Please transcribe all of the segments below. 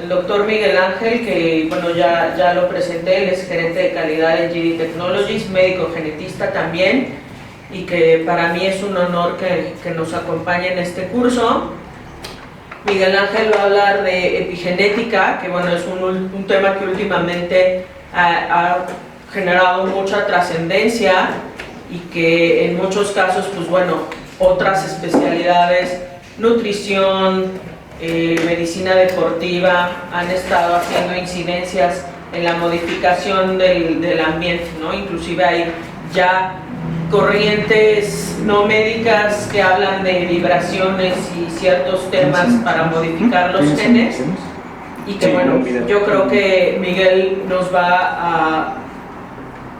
el doctor Miguel Ángel, que bueno, ya lo presenté. Él es gerente de calidad en GD Technologies, médico genetista también, y que para mí es un honor que nos acompañe en este curso. Miguel Ángel va a hablar de epigenética, que bueno, es un tema que últimamente ha generado mucha trascendencia y que en muchos casos, pues bueno, otras especialidades, nutrición, medicina deportiva, han estado haciendo incidencias en la modificación del ambiente, ¿no? Inclusive hay ya corrientes no médicas que hablan de vibraciones y ciertos temas para modificar los genes, y que bueno, yo creo que Miguel nos va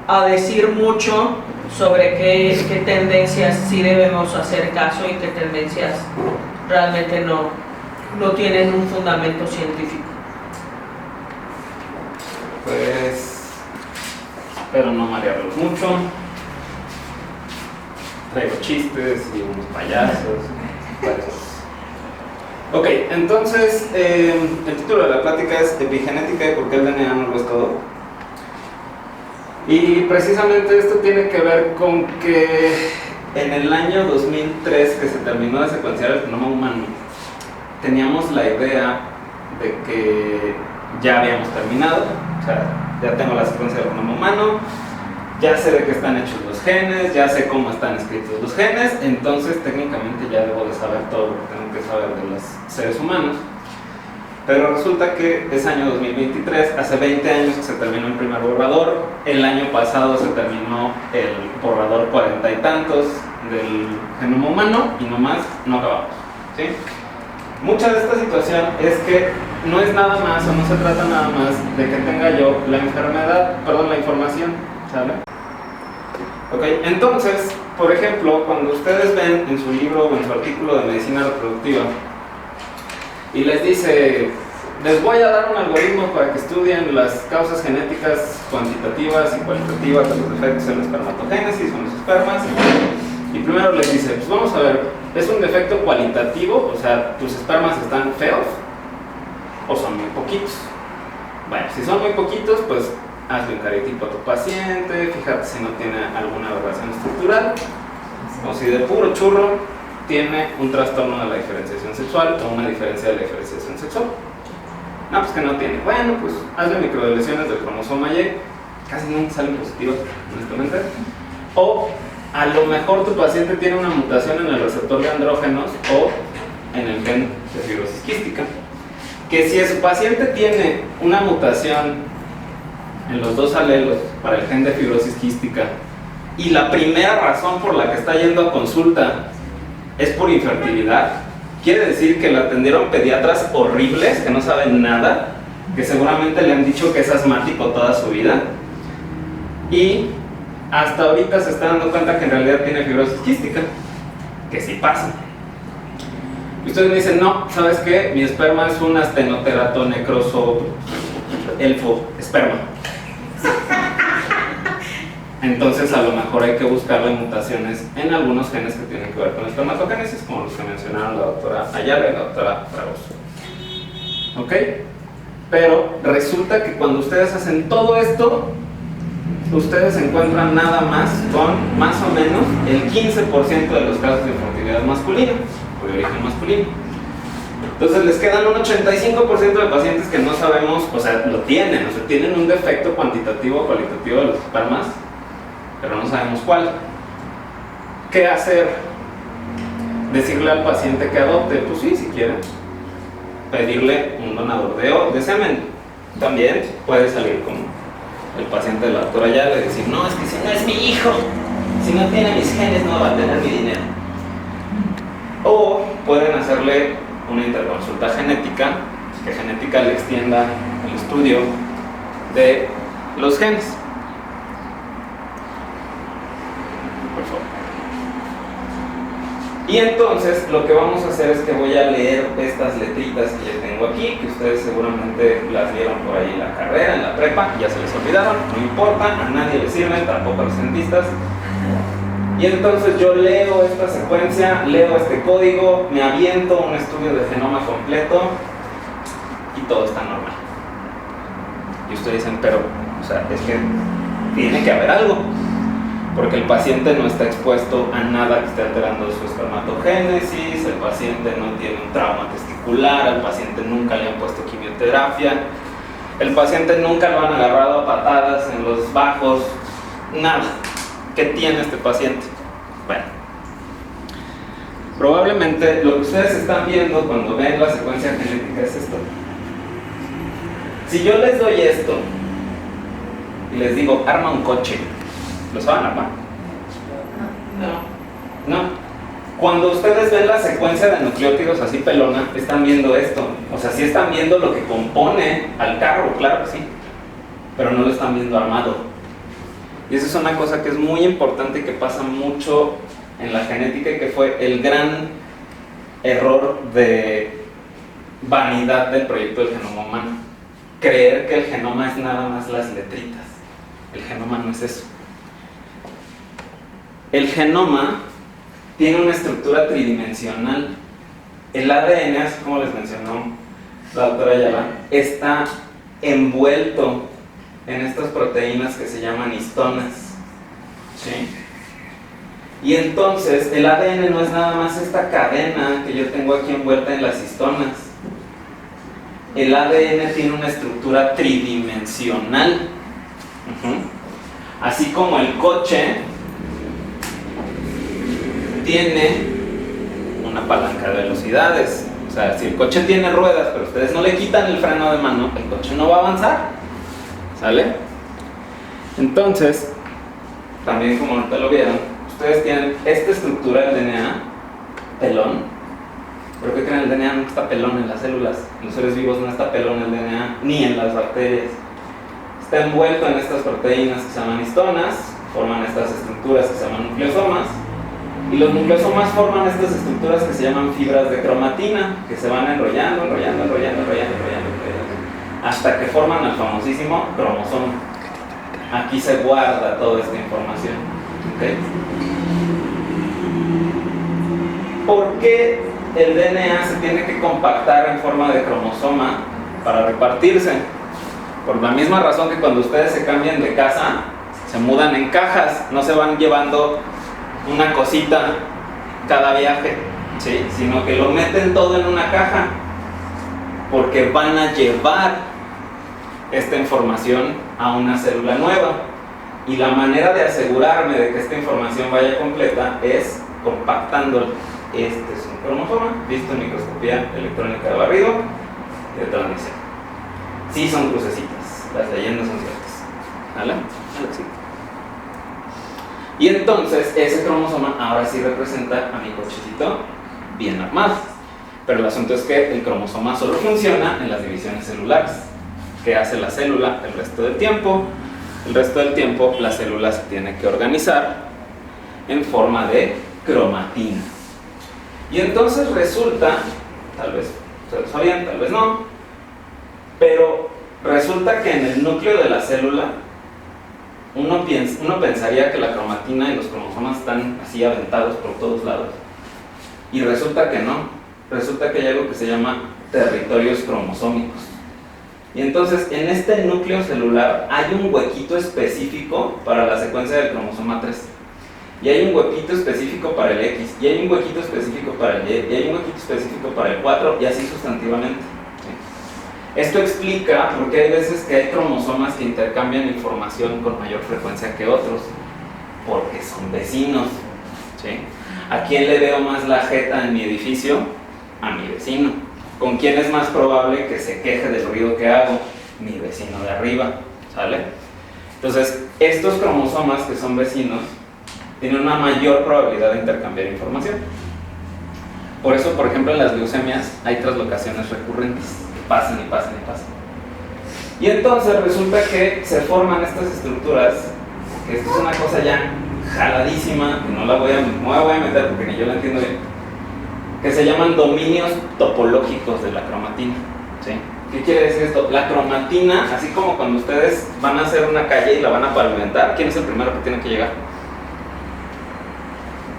a decir mucho sobre qué tendencias sí debemos hacer caso y qué tendencias realmente no tienen un fundamento científico. Pues espero no marearlos mucho. Traigo chistes y unos payasos. Ok, entonces el título de la plática es Epigenética y por qué el DNA no lo es todo. Y precisamente esto tiene que ver con que en el año 2003, que se terminó de secuenciar el genoma humano, teníamos la idea de que ya habíamos terminado, o sea, ya tengo la secuencia del genoma humano, ya sé de qué están hechos los genes, ya sé cómo están escritos los genes, entonces técnicamente ya debo de saber todo lo que tengo que saber de los seres humanos. Pero resulta que es año 2023, hace 20 años que se terminó el primer borrador, el año pasado se terminó el borrador 40 y tantos del genoma humano y nomás no acabamos, ¿sí? Mucha de esta situación es que no es nada más o no se trata nada más de que tenga yo la información, ¿sale? Ok, entonces, por ejemplo, cuando ustedes ven en su libro o en su artículo de medicina reproductiva y les dice, les voy a dar un algoritmo para que estudien las causas genéticas cuantitativas y cualitativas de los defectos en la espermatogénesis o en los espermas, y primero les dice, pues vamos a ver, ¿es un defecto cualitativo? O sea, ¿tus espermas están feos o son muy poquitos? Bueno, si son muy poquitos, pues hazle un cariotipo a tu paciente, fíjate si no tiene alguna aberración estructural, o si de puro churro tiene un trastorno de la diferenciación sexual o una diferencia de la diferenciación sexual. No, pues que no tiene. Bueno, pues hazle microdeleciones del cromosoma Y, casi nunca salen positivas, honestamente. O a lo mejor tu paciente tiene una mutación en el receptor de andrógenos o en el gen de fibrosis quística. Que si su paciente tiene una mutación en los dos alelos para el gen de fibrosis quística y la primera razón por la que está yendo a consulta es por infertilidad, quiere decir que la atendieron pediatras horribles que no saben nada, que seguramente le han dicho que es asmático toda su vida y hasta ahorita se está dando cuenta que en realidad tiene fibrosis quística, que sí pasa. Y ustedes me dicen, no, ¿sabes qué? Mi esperma es un astenoterato necroso elfo esperma. Entonces a lo mejor hay que buscarle mutaciones en algunos genes que tienen que ver con la espermatogénesis, como los que mencionaron la doctora Ayala y la doctora Fragoso. ¿Ok? Pero resulta que cuando ustedes hacen todo esto, ustedes encuentran nada más con más o menos el 15% de los casos de infertilidad masculina o de origen masculino. Entonces les quedan un 85% de pacientes que no sabemos, o sea, lo tienen, o sea, tienen un defecto cuantitativo o cualitativo de los espermas, pero no sabemos cuál. ¿Qué hacer? Decirle al paciente que adopte, pues sí, si quiere. Pedirle un donador de semen. También puede salir como el paciente de la doctora Ayala y decir, no, es que si no es mi hijo, si no tiene mis genes no va a tener mi dinero. O pueden hacerle una interconsulta genética, que genética le extienda el estudio de los genes. Por favor. Y entonces lo que vamos a hacer es que voy a leer estas letritas que ya tengo aquí, que ustedes seguramente las vieron por ahí en la carrera, en la prepa, ya se les olvidaron, no importa, a nadie le sirven, tampoco a los dentistas. Y entonces yo leo esta secuencia, leo este código, me aviento un estudio de genoma completo y y todo está normal. Y ustedes dicen, pero, o sea, es que tiene que haber algo, porque el paciente no está expuesto a nada que esté alterando su espermatogénesis, el paciente no tiene un trauma testicular, al paciente nunca le han puesto quimioterapia, el paciente nunca lo han agarrado a patadas en los bajos, nada. ¿Qué tiene este paciente? Bueno, probablemente lo que ustedes están viendo cuando ven la secuencia genética es esto. Si yo les doy esto y les digo, arma un coche, ¿lo saben armar? No. Cuando ustedes ven la secuencia de nucleótidos así pelona, están viendo esto. O sea, sí están viendo lo que compone al carro, claro que sí, pero no lo están viendo armado. Y esa es una cosa que es muy importante y que pasa mucho en la genética y que fue el gran error de vanidad del proyecto del genoma humano. Creer que el genoma es nada más las letritas. El genoma no es eso. El genoma tiene una estructura tridimensional. El ADN, así como les mencionó la doctora Ayala, está envuelto en estas proteínas que se llaman histonas, ¿sí? Y entonces el ADN no es nada más esta cadena que yo tengo aquí envuelta en las histonas. El ADN tiene una estructura tridimensional. Así como el coche tiene una palanca de velocidades. O sea, si el coche tiene ruedas, pero ustedes no le quitan el freno de mano, el coche no va a avanzar. ¿Sale? Entonces, también como ahorita lo vieron, ustedes tienen esta estructura del DNA, pelón. ¿Pero qué creen? El DNA nunca está pelón en las células. En los seres vivos no está pelón el DNA, ni en las bacterias. Está envuelto en estas proteínas que se llaman histonas, forman estas estructuras que se llaman nucleosomas, y los nucleosomas forman estas estructuras que se llaman fibras de cromatina, que se van enrollando, hasta que forman el famosísimo cromosoma. Aquí se guarda toda esta información. ¿Okay? ¿Por qué el DNA se tiene que compactar en forma de cromosoma para repartirse? Por la misma razón que cuando ustedes se cambian de casa, se mudan en cajas, no se van llevando una cosita cada viaje, ¿sí? Sino que lo meten todo en una caja, porque van a llevar esta información a una célula nueva. Y la manera de asegurarme de que esta información vaya completa es compactándolo. Este es un cromosoma, visto en microscopía electrónica de barrido y de transmisión. Sí son crucecitas, las leyendas son ciertas. ¿Vale? Sí. Y entonces ese cromosoma ahora sí representa a mi cochecito bien armado. Pero el asunto es que el cromosoma solo funciona en las divisiones celulares. ¿Qué hace la célula el resto del tiempo? El resto del tiempo la célula se tiene que organizar en forma de cromatina. Y entonces resulta, tal vez ustedes lo sabían, tal vez no, pero resulta que en el núcleo de la célula uno pensaría que la cromatina y los cromosomas están así aventados por todos lados. Y resulta que no, resulta que hay algo que se llama territorios cromosómicos. Y entonces en este núcleo celular hay un huequito específico para la secuencia del cromosoma 3. Y hay un huequito específico para el X, y hay un huequito específico para el Y, y hay un huequito específico para el 4, y así sustantivamente. ¿Sí? Esto explica por qué hay veces que hay cromosomas que intercambian información con mayor frecuencia que otros, porque son vecinos. ¿Sí? ¿A quién le veo más la jeta en mi edificio? A mi vecino. ¿Con quién es más probable que se queje del ruido que hago? Mi vecino de arriba. ¿Sale? Entonces, estos cromosomas que son vecinos tienen una mayor probabilidad de intercambiar información. Por eso, por ejemplo, en las leucemias hay traslocaciones recurrentes que pasan y pasan y pasan. Y entonces resulta que se forman estas estructuras, que esto es una cosa ya jaladísima, que no me voy a meter porque ni yo la entiendo bien, que se llaman dominios topológicos de la cromatina. ¿Sí? ¿Qué quiere decir esto? La cromatina, así como cuando ustedes van a hacer una calle y la van a pavimentar, ¿quién es el primero que tiene que llegar?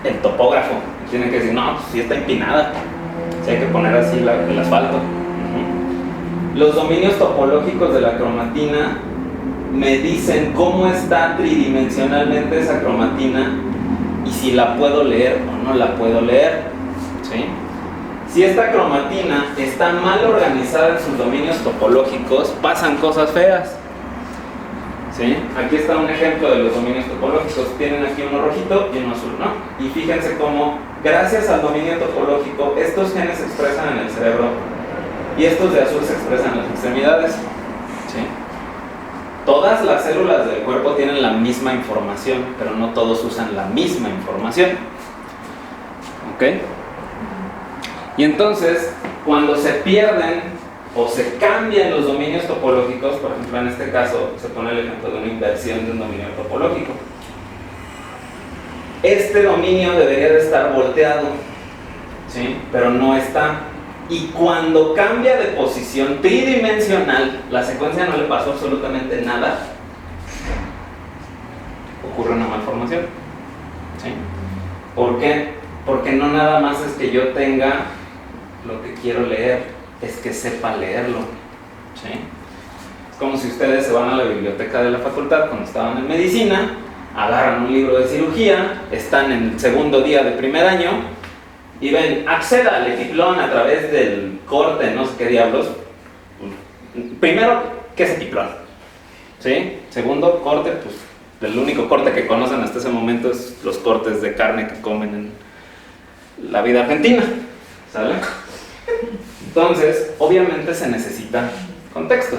El topógrafo. Tiene que decir, no, pues sí está empinada, sí hay que poner así el asfalto. Los dominios topológicos de la cromatina me dicen cómo está tridimensionalmente esa cromatina y si la puedo leer o no la puedo leer, ¿sí? Si esta cromatina está mal organizada en sus dominios topológicos, pasan cosas feas, ¿sí? Aquí está un ejemplo de los dominios topológicos. Tienen aquí uno rojito y uno azul, ¿no? Y fíjense cómo, gracias al dominio topológico, estos genes se expresan en el cerebro y estos de azul se expresan en las extremidades, ¿sí? Todas las células del cuerpo tienen la misma información, pero no todos usan la misma información, ¿ok? Y entonces, cuando se pierden o se cambian los dominios topológicos, por ejemplo, en este caso se pone el ejemplo de una inversión de un dominio topológico. Este dominio debería de estar volteado, ¿sí? Pero no está. Y cuando cambia de posición tridimensional, la secuencia no le pasó absolutamente nada, ocurre una malformación, ¿sí? ¿Por qué? Porque no nada más es que yo tenga lo que quiero leer, es que sepa leerlo, ¿sí? Es como si ustedes se van a la biblioteca de la facultad cuando estaban en medicina, agarran un libro de cirugía, están en el segundo día de primer año y ven, acceda al epiplón a través del corte, no sé qué diablos. Primero, ¿qué es epiplón? ¿Sí? Segundo, corte, pues el único corte que conocen hasta ese momento es los cortes de carne que comen en la vida argentina, ¿sale? Entonces, obviamente se necesita contexto.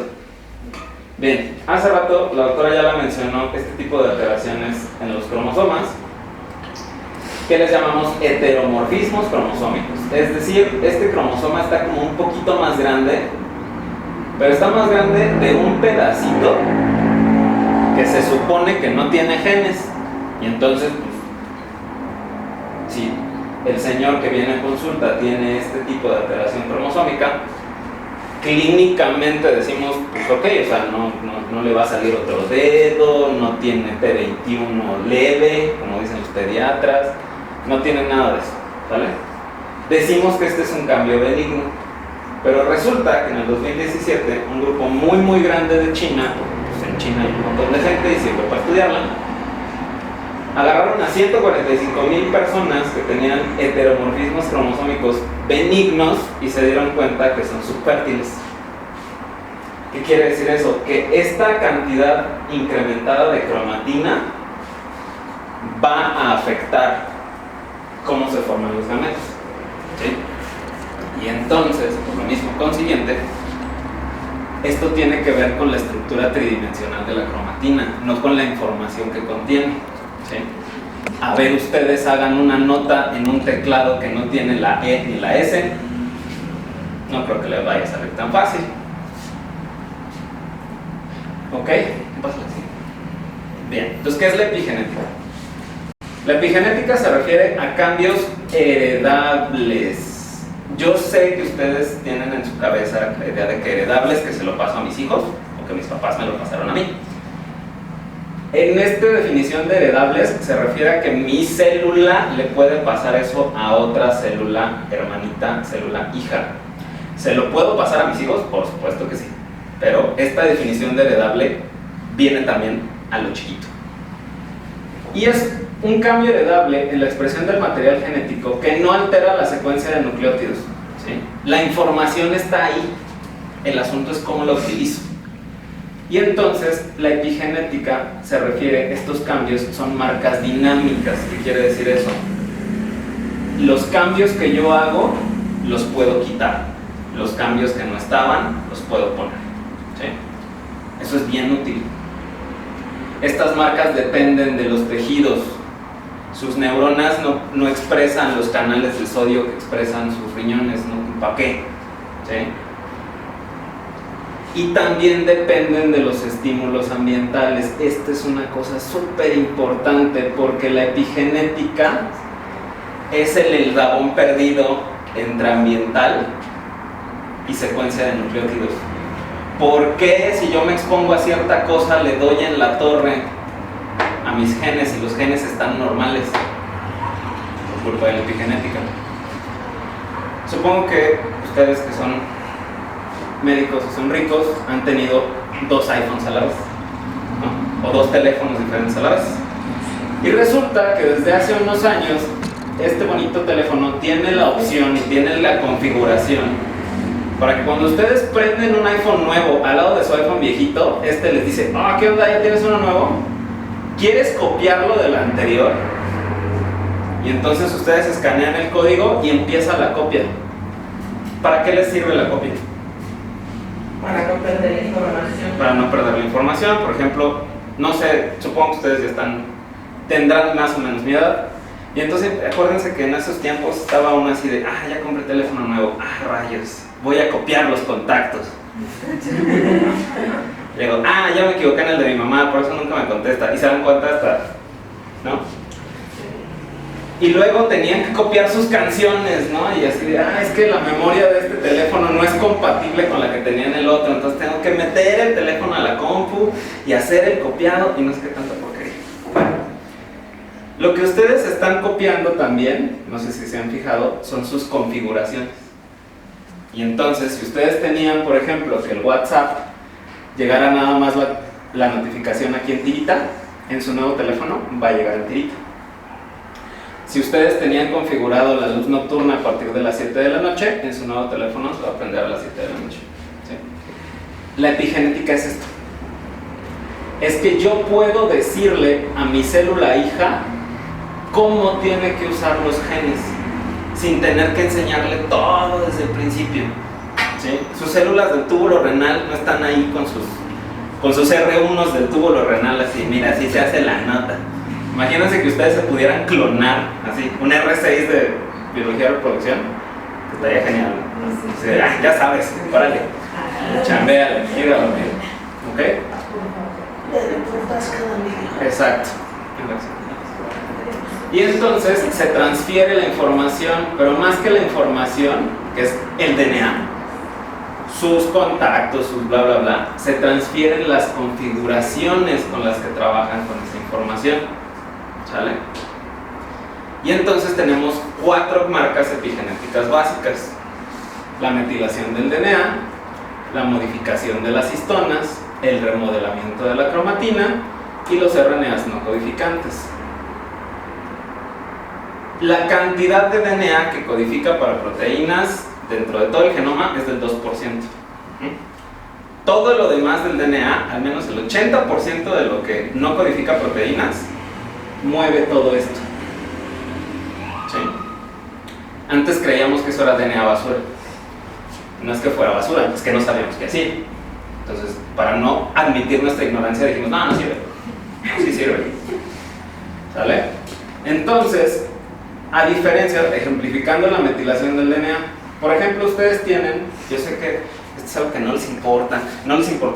Bien, hace rato la doctora ya la mencionó, este tipo de alteraciones en los cromosomas, que les llamamos heteromorfismos cromosómicos. Es decir, este cromosoma está como un poquito más grande, pero está más grande de un pedacito que se supone que no tiene genes. Y entonces, pues, si el señor que viene a consulta tiene este tipo de alteración cromosómica, clínicamente decimos, pues ok, o sea, no le va a salir otro dedo, no tiene P21 leve, como dicen los pediatras, no tiene nada de eso, ¿vale? Decimos que este es un cambio benigno, pero resulta que en el 2017 un grupo muy grande de China, pues en China hay un montón de gente y sirve para estudiarla, agarraron a 145,000 personas que tenían heteromorfismos cromosómicos benignos y se dieron cuenta que son subfértiles. ¿Qué quiere decir eso? Que esta cantidad incrementada de cromatina va a afectar cómo se forman los gametos, ¿sí? Y entonces, por lo mismo consiguiente, esto tiene que ver con la estructura tridimensional de la cromatina, no con la información que contiene, ¿sí? A ver, ustedes hagan una nota en un teclado que no tiene la E ni la S, no creo que les vaya a salir tan fácil. ¿Ok? Bien, entonces, ¿qué es la epigenética? La epigenética se refiere a cambios heredables. Yo sé que ustedes tienen en su cabeza la idea de que heredables, que se lo paso a mis hijos, o que mis papás me lo pasaron a mí. En esta definición de heredables se refiere a que mi célula le puede pasar eso a otra célula hermanita, célula hija. ¿Se lo puedo pasar a mis hijos? Por supuesto que sí. Pero esta definición de heredable viene también a lo chiquito. Y es un cambio heredable en la expresión del material genético que no altera la secuencia de nucleótidos, ¿sí? La información está ahí, el asunto es cómo lo utilizo. Y entonces la epigenética se refiere, estos cambios son marcas dinámicas. ¿Qué quiere decir eso? Los cambios que yo hago los puedo quitar, los cambios que no estaban los puedo poner, ¿sí? Eso es bien útil. Estas marcas dependen de los tejidos. Sus neuronas no expresan los canales de sodio que expresan sus riñones, ¿no? ¿Para qué? ¿Sí? Y también dependen de los estímulos ambientales. Esta es una cosa súper importante porque la epigenética es el eslabón perdido entre ambiental y secuencia de nucleótidos. ¿Por qué si yo me expongo a cierta cosa le doy en la torre a mis genes y los genes están normales? Por culpa de la epigenética. Supongo que ustedes que son médicos o son ricos han tenido 2 iPhones a la vez, ¿no? O 2 teléfonos diferentes a la vez. Y resulta que desde hace unos años este bonito teléfono tiene la opción y tiene la configuración para que cuando ustedes prenden un iPhone nuevo al lado de su iPhone viejito, este les dice: ah, ¿qué onda? ¿Ya tienes uno nuevo? ¿Quieres copiarlo del anterior? Y entonces ustedes escanean el código y empieza la copia. ¿Para qué les sirve la copia? Para no perder la información. Para no perder la información. Por ejemplo, no sé, supongo que ustedes ya tendrán más o menos mi edad. Y entonces acuérdense que en esos tiempos estaba uno así de: ah, ya compré teléfono nuevo, ah, rayos, voy a copiar los contactos. Le digo: ah, ya me equivoqué en el de mi mamá, por eso nunca me contesta. Y se dan cuenta hasta, ¿no? Y luego tenían que copiar sus canciones, ¿no? Y así de: ah, es que la memoria de este teléfono no es compatible con la que tenía en el otro, entonces tengo que meter el teléfono a la compu y hacer el copiado, y no es que tanta porquería. Bueno, lo que ustedes están copiando también, no sé si se han fijado, son sus configuraciones. Y entonces, si ustedes tenían, por ejemplo, que el WhatsApp llegara nada más la notificación aquí en tirita, en su nuevo teléfono va a llegar en tirita. Si ustedes tenían configurado la luz nocturna a partir de las 7 de la noche, en su nuevo teléfono se va a prender a las 7 de la noche. ¿Sí? La epigenética es esto. Es que yo puedo decirle a mi célula hija cómo tiene que usar los genes, sin tener que enseñarle todo desde el principio. ¿Sí? Sus células del túbulo renal no están ahí con sus R1 del túbulo renal así, mira, así se hace la nota. Imagínense que ustedes se pudieran clonar, así, un R6 de biología de reproducción, que estaría genial. Sí, ya sabes, párale, chambéale, gíralo, ¿ok? Exacto. Y entonces se transfiere la información, pero más que la información, que es el DNA, sus contactos, sus bla bla bla, se transfieren las configuraciones con las que trabajan con esa información. ¿Sale? Y entonces tenemos 4 marcas epigenéticas básicas: la metilación del DNA, la modificación de las histonas, el remodelamiento de la cromatina y los RNAs no codificantes. La cantidad de DNA que codifica para proteínas dentro de todo el genoma es del 2%. Todo lo demás del DNA, al menos el 80% de lo que no codifica proteínas, mueve todo esto. ¿Sí? Antes creíamos que eso era DNA basura. No es que fuera basura, es que no sabíamos que así. Entonces, para no admitir nuestra ignorancia, dijimos: no, no sirve. Sí sirve. ¿Sale? Entonces, a diferencia, ejemplificando la metilación del DNA, por ejemplo, ustedes tienen, yo sé que esto es algo que no les importa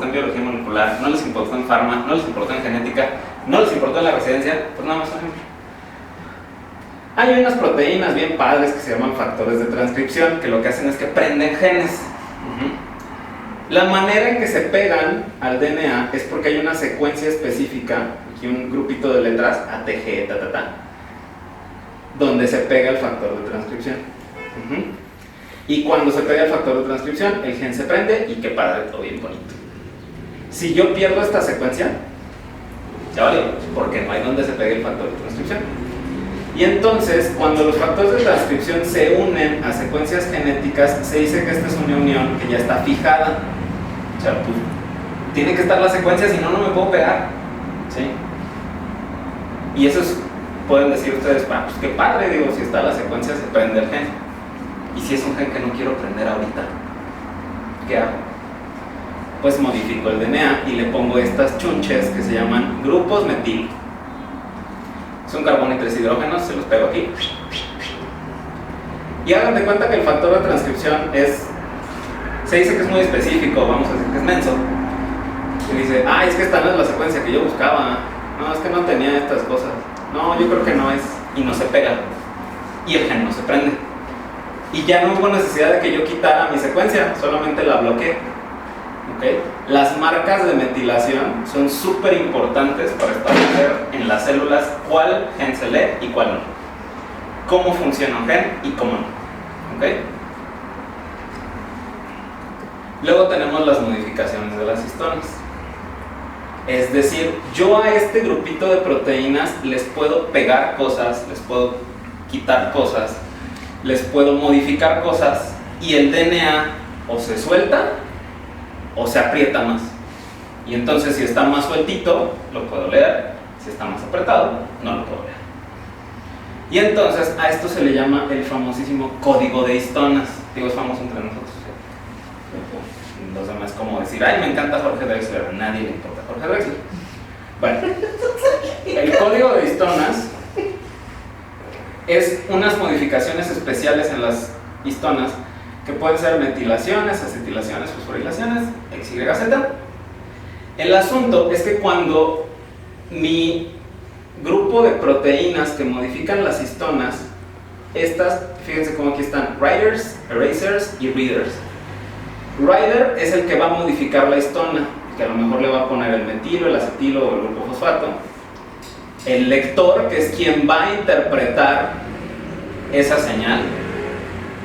en biología molecular, no les importa en farma, no les importa en genética, no les importa en la residencia, pues nada más un ejemplo. Hay unas proteínas bien padres que se llaman factores de transcripción, que lo que hacen es que prenden genes. La manera en que se pegan al DNA es porque hay una secuencia específica, aquí un grupito de letras, ATG, donde se pega el factor de transcripción. Y cuando se pega el factor de transcripción, el gen se prende y qué padre, todo bien bonito. Si yo pierdo esta secuencia, ya valió, porque no hay donde se pegue el factor de transcripción. Y entonces, cuando los factores de transcripción se unen a secuencias genéticas, se dice que esta es una unión que ya está fijada. O sea, pues, tiene que estar la secuencia, si no, no me puedo pegar. ¿Sí? Y eso es, pueden decir ustedes: pues qué padre, digo, si está la secuencia se prende el gen. Y si es un gen que no quiero prender ahorita, ¿qué hago? Pues modifico el DNA y le pongo estas chunches que se llaman grupos metil. Es un carbono y 3 hidrógenos, se los pego aquí. Y hagan de cuenta que el factor de transcripción se dice que es muy específico, vamos a decir que es menso. Y dice: es que esta no es la secuencia que yo buscaba, no, es que no tenía estas cosas, no, yo creo que no es, y no se pega, y el gen no se prende. Y ya no hubo necesidad de que yo quitara mi secuencia, solamente la bloqueé. ¿Okay? Las marcas de metilación son súper importantes para establecer en las células cuál gen se lee y cuál no, cómo funciona un gen y cómo no. ¿Okay? Luego tenemos las modificaciones de las histonas. Es decir, yo a este grupito de proteínas les puedo pegar cosas, les puedo quitar cosas, les puedo modificar cosas y el DNA o se suelta o se aprieta más. Y entonces si está más sueltito, lo puedo leer, si está más apretado, no lo puedo leer. Y entonces a esto se le llama el famosísimo código de histonas. Digo, es famoso entre nosotros. Los demás como decir, ay, me encanta Jorge Drexler, a nadie le importa Jorge Drexler. Bueno, el código de histonas es unas modificaciones especiales en las histonas que pueden ser metilaciones, acetilaciones, fosforilaciones, XYZ. El asunto es que cuando mi grupo de proteínas que modifican las histonas, estas, fíjense cómo aquí están, writers, erasers y readers. Writer es el que va a modificar la histona, que a lo mejor le va a poner el metilo, el acetilo o el grupo fosfato. El lector, que es quien va a interpretar esa señal.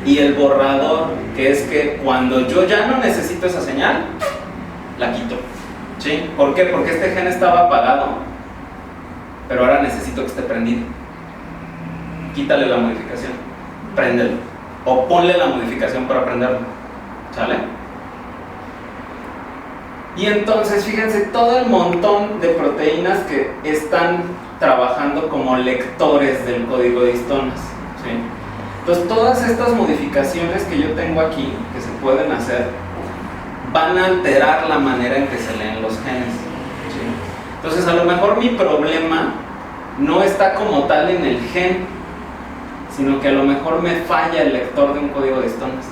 Y el borrador, que es que cuando yo ya no necesito esa señal, la quito. ¿Sí? ¿Por qué? Porque este gen estaba apagado, pero ahora necesito que esté prendido. Quítale la modificación, préndelo. O ponle la modificación para prenderlo. ¿Sale? Y entonces, fíjense, todo el montón de proteínas que están trabajando como lectores del código de histonas. ¿Sí? Entonces, todas estas modificaciones que yo tengo aquí, que se pueden hacer, van a alterar la manera en que se leen los genes. ¿Sí? Entonces, a lo mejor mi problema no está como tal en el gen, sino que a lo mejor me falla el lector de un código de histonas.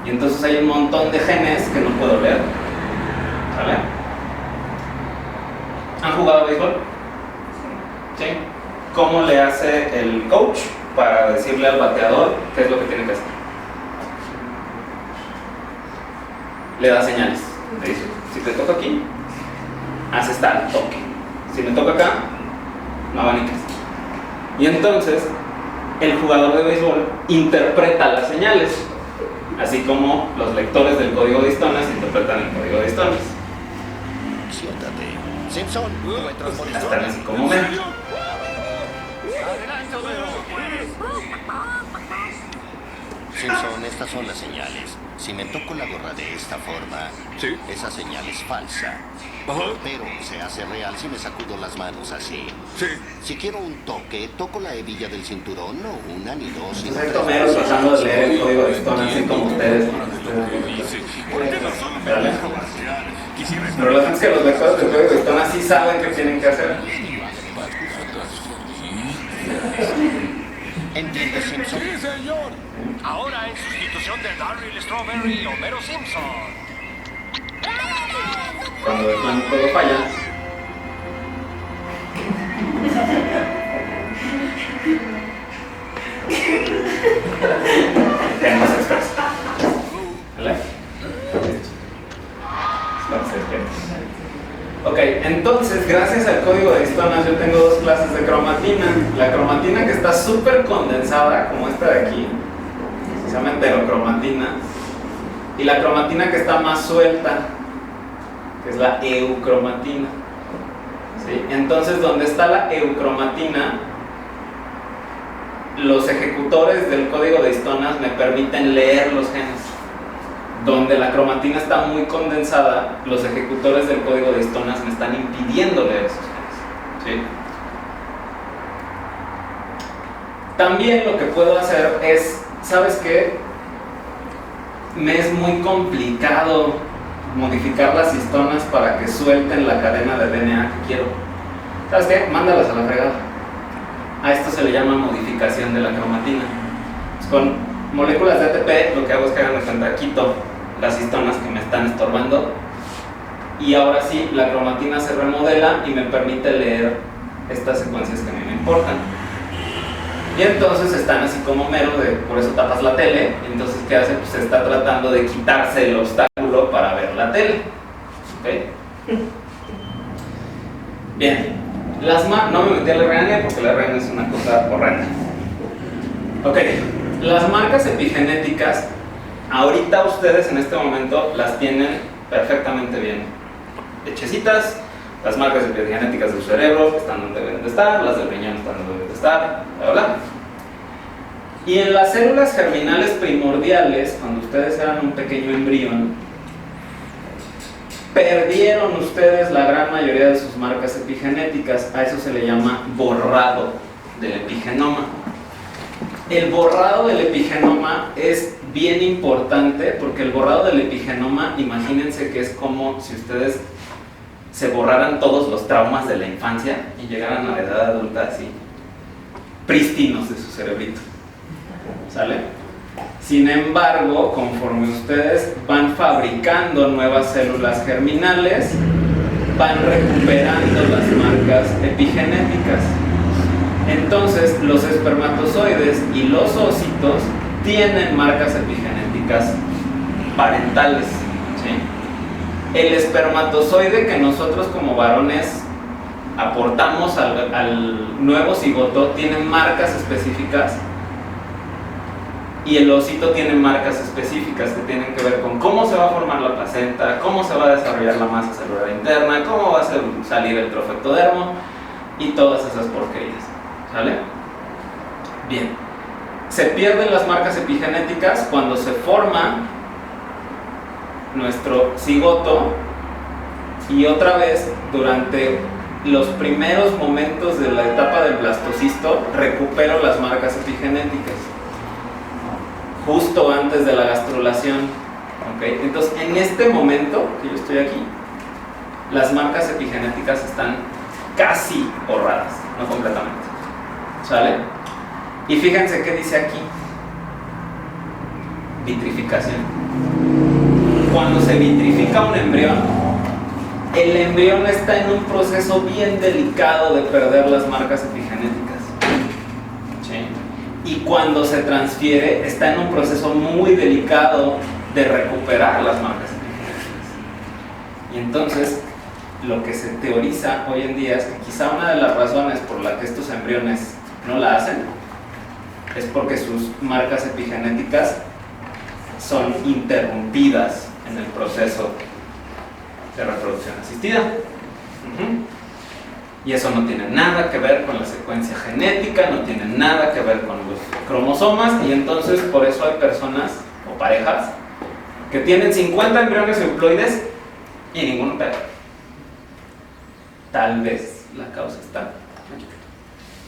Y entonces hay un montón de genes que no puedo leer. ¿Sale? ¿Han jugado béisbol? Sí. ¿Cómo le hace el coach para decirle al bateador qué es lo que tiene que hacer? Le da señales. Le dice, si te toca aquí, haces tal toque. Si me toca acá, no abaniques. Y entonces, el jugador de béisbol interpreta las señales, así como los lectores del código de histonas interpretan el código de histonas. Siéntate. Simpson, encuentras por Están así como ven. Simpson, estas son las señales. Si me toco la gorra de esta forma, ¿Sí? esa señal es falsa. Ajá. Pero se hace real si me sacudo las manos así. Sí. Si quiero un toque, toco la hebilla del cinturón, no una ni dos, sino Entonces, tres tomeros veces. tratando de leer el código de histonas, así como ustedes. ¿Vale? Pero lo que es que los lectores del código de histonas sí saben qué tienen que hacer. ¿Entiendes, Simpson? Sí, señor. Ahora en sustitución de Darryl Strawberry, Homero Simpson. Cuando de plano todo falla, tenemos expreso. ¿Vale? Ok, entonces gracias al código de histonas yo tengo dos clases de cromatina. La cromatina que está súper condensada, como esta de aquí, se llama heterocromatina, y la cromatina que está más suelta, que es la eucromatina. ¿Sí? Entonces, donde está la eucromatina, los ejecutores del código de histonas me permiten leer los genes. Donde la cromatina está muy condensada, los ejecutores del código de histonas me están impidiendo leer esos genes. ¿Sí? También lo que puedo hacer es, ¿sabes qué? Me es muy complicado modificar las histonas para que suelten la cadena de DNA que quiero. ¿Sabes qué? Mándalas a la fregada. A esto se le llama modificación de la cromatina. Con moléculas de ATP lo que hago es que hagan de cuenta, quito las histonas que me están estorbando y ahora sí la cromatina se remodela y me permite leer estas secuencias que a mí me importan. Y entonces están así como mero, por eso tapas la tele, y entonces ¿qué hace? Pues está tratando de quitarse el obstáculo para ver la tele. ¿Ok? Bien, no me metí a la RNA porque la RNA es una cosa horrenda. Ok, las marcas epigenéticas Ahorita ustedes en este momento las tienen perfectamente bien hechecitas, las marcas epigenéticas de su cerebro están donde deben de estar, las del riñón están donde deben de estar, bla, bla. Y en las células germinales primordiales, cuando ustedes eran un pequeño embrión, perdieron ustedes la gran mayoría de sus marcas epigenéticas. A eso se le llama borrado del epigenoma. El borrado del epigenoma es bien importante porque el borrado del epigenoma, imagínense que es como si ustedes se borraran todos los traumas de la infancia y llegaran a la edad adulta así, prístinos de su cerebrito. ¿Sale? Sin embargo, conforme ustedes van fabricando nuevas células germinales, van recuperando las marcas epigenéticas. Entonces, los espermatozoides y los ósitos tienen marcas epigenéticas parentales, ¿sí? El espermatozoide que nosotros como varones aportamos al nuevo cigoto tiene marcas específicas, y el ósito tiene marcas específicas que tienen que ver con cómo se va a formar la placenta, cómo se va a desarrollar la masa celular interna, cómo va a salir el trofectodermo y todas esas porquerías. ¿Sale? Bien. Se pierden las marcas epigenéticas cuando se forma nuestro cigoto, y otra vez durante los primeros momentos de la etapa del blastocisto recupero las marcas epigenéticas justo antes de la gastrulación. ¿Okay? Entonces, en este momento que yo estoy aquí, las marcas epigenéticas están casi borradas, no completamente. ¿Sale? Y fíjense qué dice aquí: vitrificación. Cuando se vitrifica un embrión, el embrión está en un proceso bien delicado de perder las marcas epigenéticas. Y cuando se transfiere, está en un proceso muy delicado de recuperar las marcas epigenéticas. Y entonces, lo que se teoriza hoy en día es que quizá una de las razones por las que estos embriones no la hacen es porque sus marcas epigenéticas son interrumpidas en el proceso de reproducción asistida. Y eso no tiene nada que ver con la secuencia genética, no tiene nada que ver con los cromosomas, y entonces por eso hay personas o parejas que tienen 50 embriones euploides y ninguno pega. Tal vez la causa está aquí.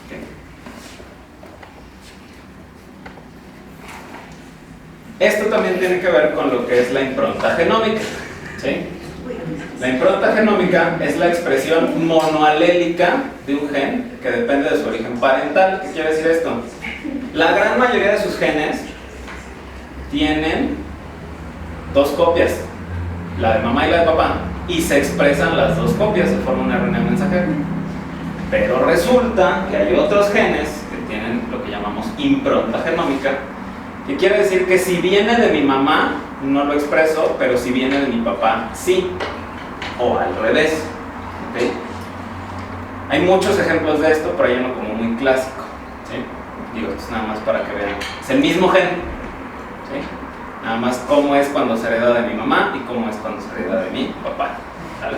¿Okay? Esto también tiene que ver con lo que es la impronta genómica, ¿sí? La impronta genómica es la expresión monoalélica de un gen que depende de su origen parental. ¿Qué quiere decir esto? La gran mayoría de sus genes tienen dos copias, la de mamá y la de papá, y se expresan las dos copias, se forma un RNA mensajero. Pero resulta que hay otros genes que tienen lo que llamamos impronta genómica, que quiere decir que si viene de mi mamá no lo expreso, pero si viene de mi papá sí, o al revés. ¿Okay? Hay muchos ejemplos de esto, pero hay uno como muy clásico, ¿sí? Digo, esto es nada más para que vean, es el mismo gen, ¿sí? Nada más cómo es cuando se hereda de mi mamá y cómo es cuando se hereda de mi papá. ¿Vale?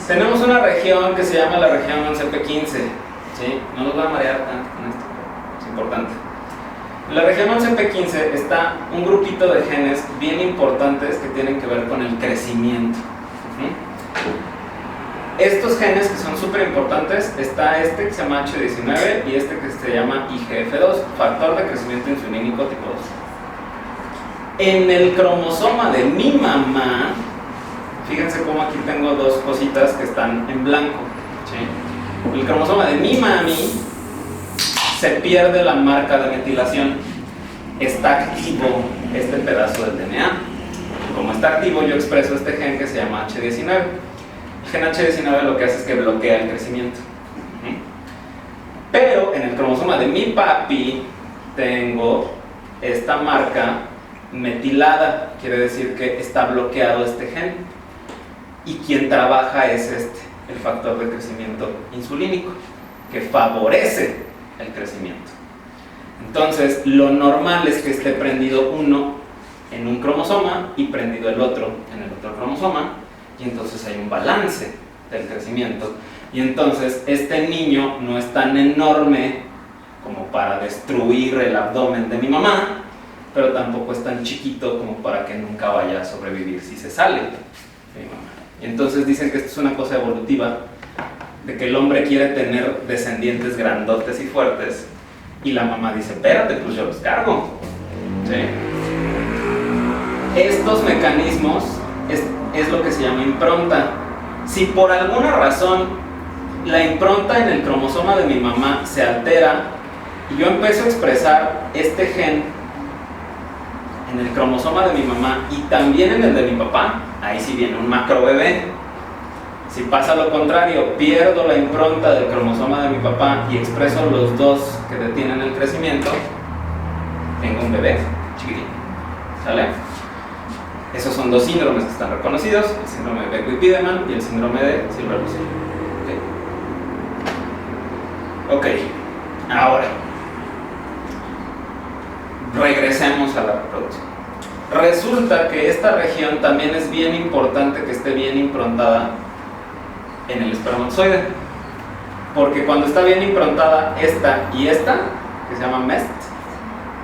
Tenemos una región que se llama la región 11P15, ¿sí? No nos va a marear tanto con esto, es importante. En la región 11P15 está un grupito de genes bien importantes que tienen que ver con el crecimiento. Estos genes que son súper importantes, está este que se llama H19 y este que se llama IGF-2, factor de crecimiento insulínico tipo 2. En el cromosoma de mi mamá, fíjense cómo aquí tengo dos cositas que están en blanco, ¿sí? El cromosoma de mi mami se pierde la marca de metilación, está activo este pedazo del DNA. Como está activo, yo expreso este gen que se llama H19. El gen H19 lo que hace es que bloquea el crecimiento. Pero en el cromosoma de mi papi tengo esta marca metilada, quiere decir que está bloqueado este gen. Y quien trabaja es el factor de crecimiento insulínico, que favorece el crecimiento. Entonces, lo normal es que esté prendido uno en un cromosoma y prendido el otro en el otro cromosoma, y entonces hay un balance del crecimiento. Y entonces, este niño no es tan enorme como para destruir el abdomen de mi mamá, pero tampoco es tan chiquito como para que nunca vaya a sobrevivir si se sale de mi mamá. Y entonces dicen que esto es una cosa evolutiva, de que el hombre quiere tener descendientes grandotes y fuertes, y la mamá dice, espérate, pues yo los cargo. ¿Sí? Estos mecanismos es lo que se llama impronta. Si por alguna razón la impronta en el cromosoma de mi mamá se altera y yo empiezo a expresar este gen en el cromosoma de mi mamá y también en el de mi papá, ahí sí viene un macro bebé. Si pasa lo contrario, pierdo la impronta del cromosoma de mi papá y expreso los dos que detienen el crecimiento, tengo un bebé chiquitín. ¿Sale? Esos son dos síndromes que están reconocidos, el síndrome de Beckwith-Wiedemann y el síndrome de Silver-Lucil. Ok, ahora regresemos a la reproducción. Resulta que esta región también es bien importante que esté bien improntada en el espermatozoide, porque cuando está bien improntada esta y esta, que se llama MEST,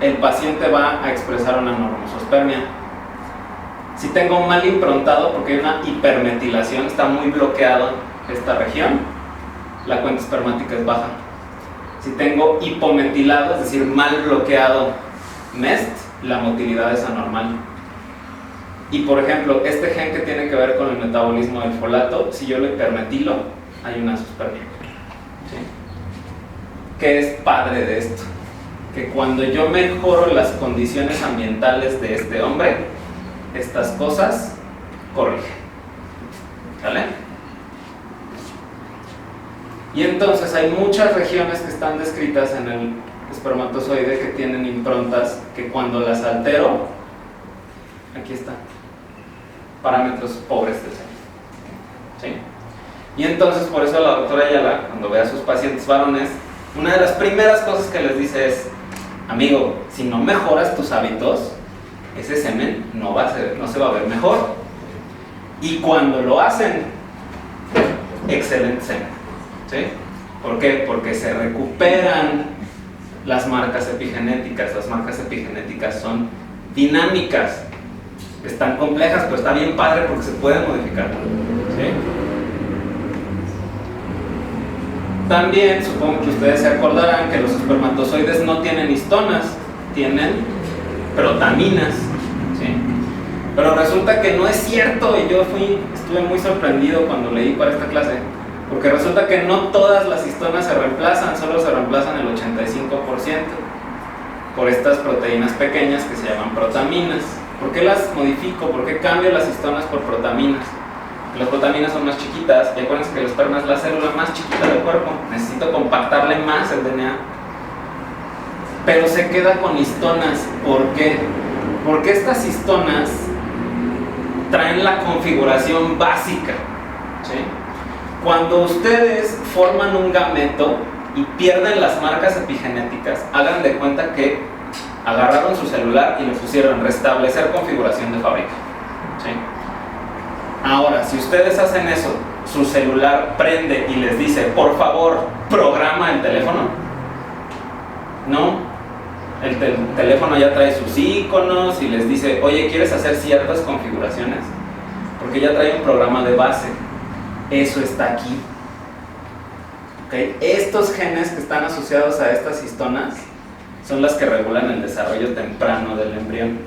el paciente va a expresar una normosospermia. Si tengo mal improntado, porque hay una hipermetilación, está muy bloqueado esta región, la cuenta espermática es baja. Si tengo hipometilado, es decir, mal bloqueado MEST, la motilidad es anormal. Y por ejemplo, este gen que tiene que ver con el metabolismo del folato, si yo lo hipermetilo, hay una azoospermia. ¿Sí? ¿Qué es padre de esto? Que cuando yo mejoro las condiciones ambientales de este hombre, estas cosas corrigen. ¿Vale? Y entonces hay muchas regiones que están descritas en el espermatozoide que tienen improntas que cuando las altero, aquí está, parámetros pobres del seno. ¿Sí? Y entonces por eso la doctora Ayala, cuando ve a sus pacientes varones, una de las primeras cosas que les dice es, amigo, si no mejoras tus hábitos, ese semen no se va a ver mejor. Y cuando lo hacen, excelente semen. ¿Sí? ¿Por qué? Porque se recuperan las marcas epigenéticas. Las marcas epigenéticas son dinámicas, están complejas, pero está bien padre porque se pueden modificar. ¿Sí? También, supongo que ustedes se acordarán que los espermatozoides no tienen histonas, tienen protaminas. ¿Sí? Pero resulta que no es cierto, y yo estuve muy sorprendido cuando leí para esta clase, porque resulta que no todas las histonas se reemplazan, solo se reemplazan el 85% por estas proteínas pequeñas que se llaman protaminas. ¿Por qué las modifico? ¿Por qué cambio las histonas por protaminas? Porque las protaminas son más chiquitas, y acuérdense que el esperma es la célula más chiquita del cuerpo, necesito compactarle más el DNA. Pero se queda con histonas. ¿Por qué? Porque estas histonas traen la configuración básica. ¿Sí? Cuando ustedes forman un gameto y pierden las marcas epigenéticas, hagan de cuenta que agarraron su celular y le pusieron restablecer configuración de fábrica. ¿Sí? Ahora, si ustedes hacen eso, su celular prende y les dice, por favor, programa el teléfono. No, el teléfono ya trae sus iconos y les dice, oye, ¿quieres hacer ciertas configuraciones? Porque ya trae un programa de base. Eso está aquí. ¿Okay? Estos genes que están asociados a estas histonas son las que regulan el desarrollo temprano del embrión.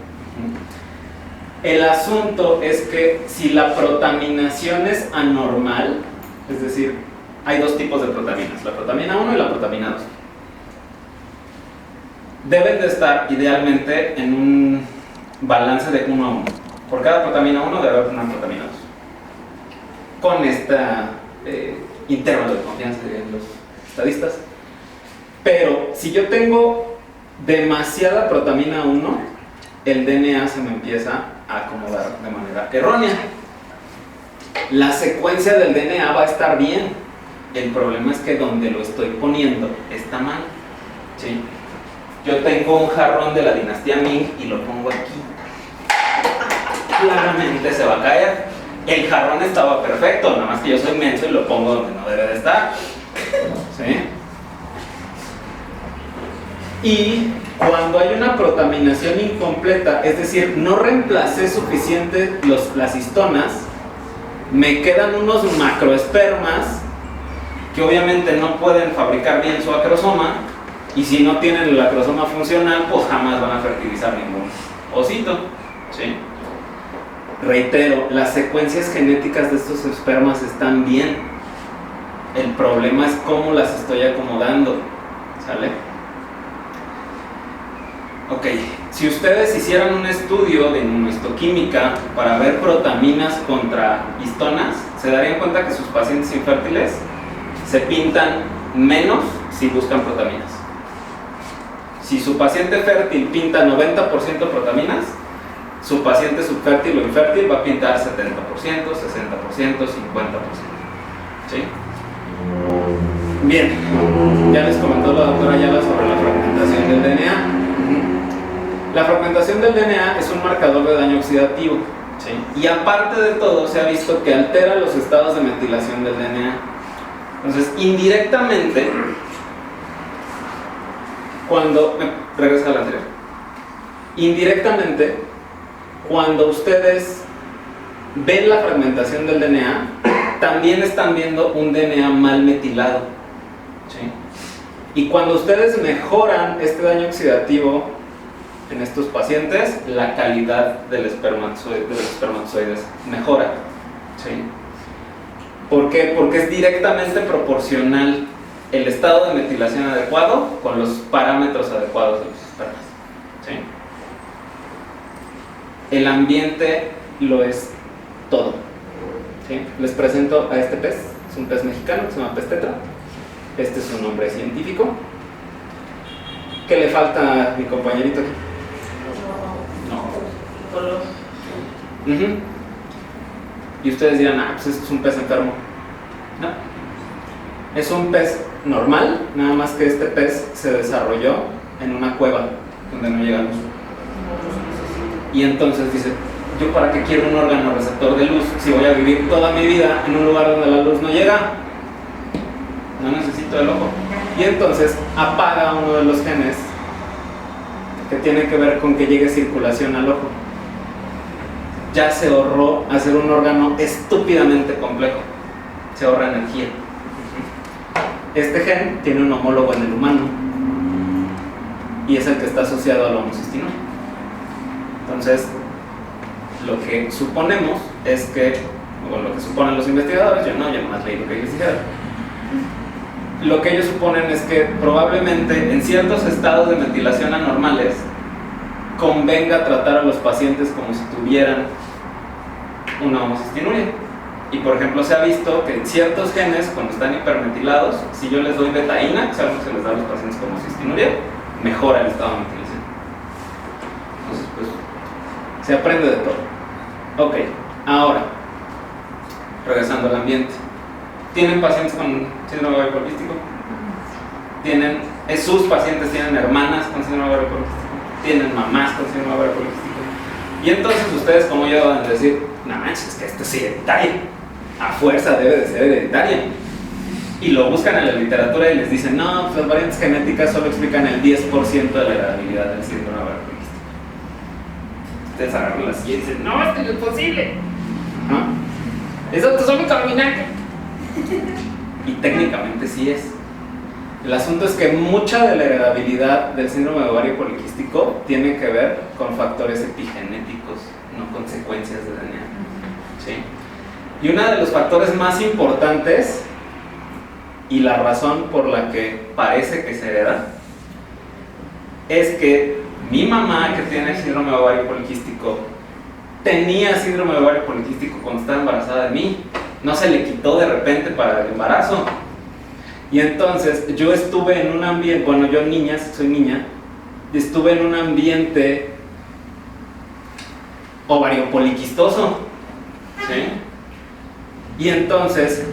El asunto es que si la protaminación es anormal, es decir, hay dos tipos de protaminas, la protamina 1 y la protamina 2. Deben de estar idealmente en un balance de 1 a 1. Por cada protamina 1 debe haber una protamina 2. Con esta intervalo de confianza, dirían los estadistas. Pero si yo tengo demasiada protamina 1, el DNA se me empieza a acomodar de manera errónea. La secuencia del DNA va a estar bien. El problema es que donde lo estoy poniendo está mal. ¿Sí? yo tengo un jarrón de la dinastía Ming y lo pongo aquí. Claramente se va a caer. El jarrón estaba perfecto, nada más que yo soy menso y lo pongo donde no debe de estar. ¿Sí? Y cuando hay una protaminación incompleta, es decir, no reemplacé suficiente las histonas, me quedan unos macroespermas que obviamente no pueden fabricar bien su acrosoma, y si no tienen el acrosoma funcional, pues jamás van a fertilizar ningún osito. ¿Sí? Reitero, las secuencias genéticas de estos espermas están bien. El problema es cómo las estoy acomodando. ¿Sale? Ok, si ustedes hicieran un estudio de inmunohistoquímica para ver protaminas contra histonas, se darían cuenta que sus pacientes infértiles se pintan menos si buscan protaminas. Si su paciente fértil pinta 90% protaminas, su paciente subfértil o infértil va a pintar 70%, 60%, 50%. ¿Sí? Bien, ya les comentó la doctora Ayala sobre la fragmentación del DNA. La fragmentación del DNA es un marcador de daño oxidativo. ¿Sí? Y aparte de todo, se ha visto que altera los estados de metilación del DNA. Entonces, indirectamente, cuando... regresa al anterior. Indirectamente, cuando ustedes ven la fragmentación del DNA, también están viendo un DNA mal metilado. ¿Sí? Y cuando ustedes mejoran este daño oxidativo en estos pacientes, la calidad de los espermatozoides mejora. ¿Sí? ¿Por qué? Porque es directamente proporcional el estado de metilación adecuado con los parámetros adecuados de los espermas. ¿Sí? El ambiente lo es todo. ¿Sí? Les presento a este pez. Es un pez mexicano que se llama pez tetra. Este es su nombre científico. ¿Qué le falta a mi compañerito aquí? No. Color. Y ustedes dirán, pues este es un pez enfermo. No. Es un pez normal, nada más que este pez se desarrolló en una cueva donde no llega luz. Y entonces dice, ¿yo para qué quiero un órgano receptor de luz si voy a vivir toda mi vida en un lugar donde la luz no llega? No necesito el ojo. Y entonces apaga uno de los genes que tiene que ver con que llegue circulación al ojo. Ya se ahorró hacer un órgano estúpidamente complejo. Se ahorra energía. Este gen tiene un homólogo en el humano y es el que está asociado a la homocistinol. Entonces, lo que suponemos es que, o lo que suponen los investigadores, yo nomás leí lo que ellos dijeron. Lo que ellos suponen es que probablemente en ciertos estados de metilación anormales convenga tratar a los pacientes como si tuvieran una homocistinuria. Y por ejemplo se ha visto que en ciertos genes, cuando están hipermetilados, si yo les doy betaína, que es algo que se les da a los pacientes con homocistinuria, mejora el estado de metilación. Entonces pues se aprende de todo. Ok, ahora regresando al ambiente. ¿Tienen pacientes con síndrome ovario poliquístico? Sus pacientes tienen hermanas con síndrome ovario poliquístico, tienen mamás con síndrome ovario poliquístico. Y entonces ustedes, como yo, van a decir, no manches, es que esto es hereditario, a fuerza debe de ser hereditaria. Y lo buscan en la literatura y les dicen, no, pues las variantes genéticas solo explican el 10% de la heredabilidad del síndrome ovario poliquístico. Ustedes agarran la silla y dicen, no, esto no es posible. ¿No? Es autosómico dominante. Y técnicamente sí es. El asunto es que mucha de la heredabilidad del síndrome de ovario poliquístico tiene que ver con factores epigenéticos, no consecuencias de DNA. ¿Sí? Y uno de los factores más importantes y la razón por la que parece que se hereda es que mi mamá, que tiene síndrome de ovario poliquístico, tenía síndrome de ovario poliquístico cuando estaba embarazada de mí. No se le quitó de repente para el embarazo. Y entonces yo estuve en un ambiente, bueno, yo soy niña, estuve en un ambiente ovario poliquistoso. ¿Sí? Y entonces,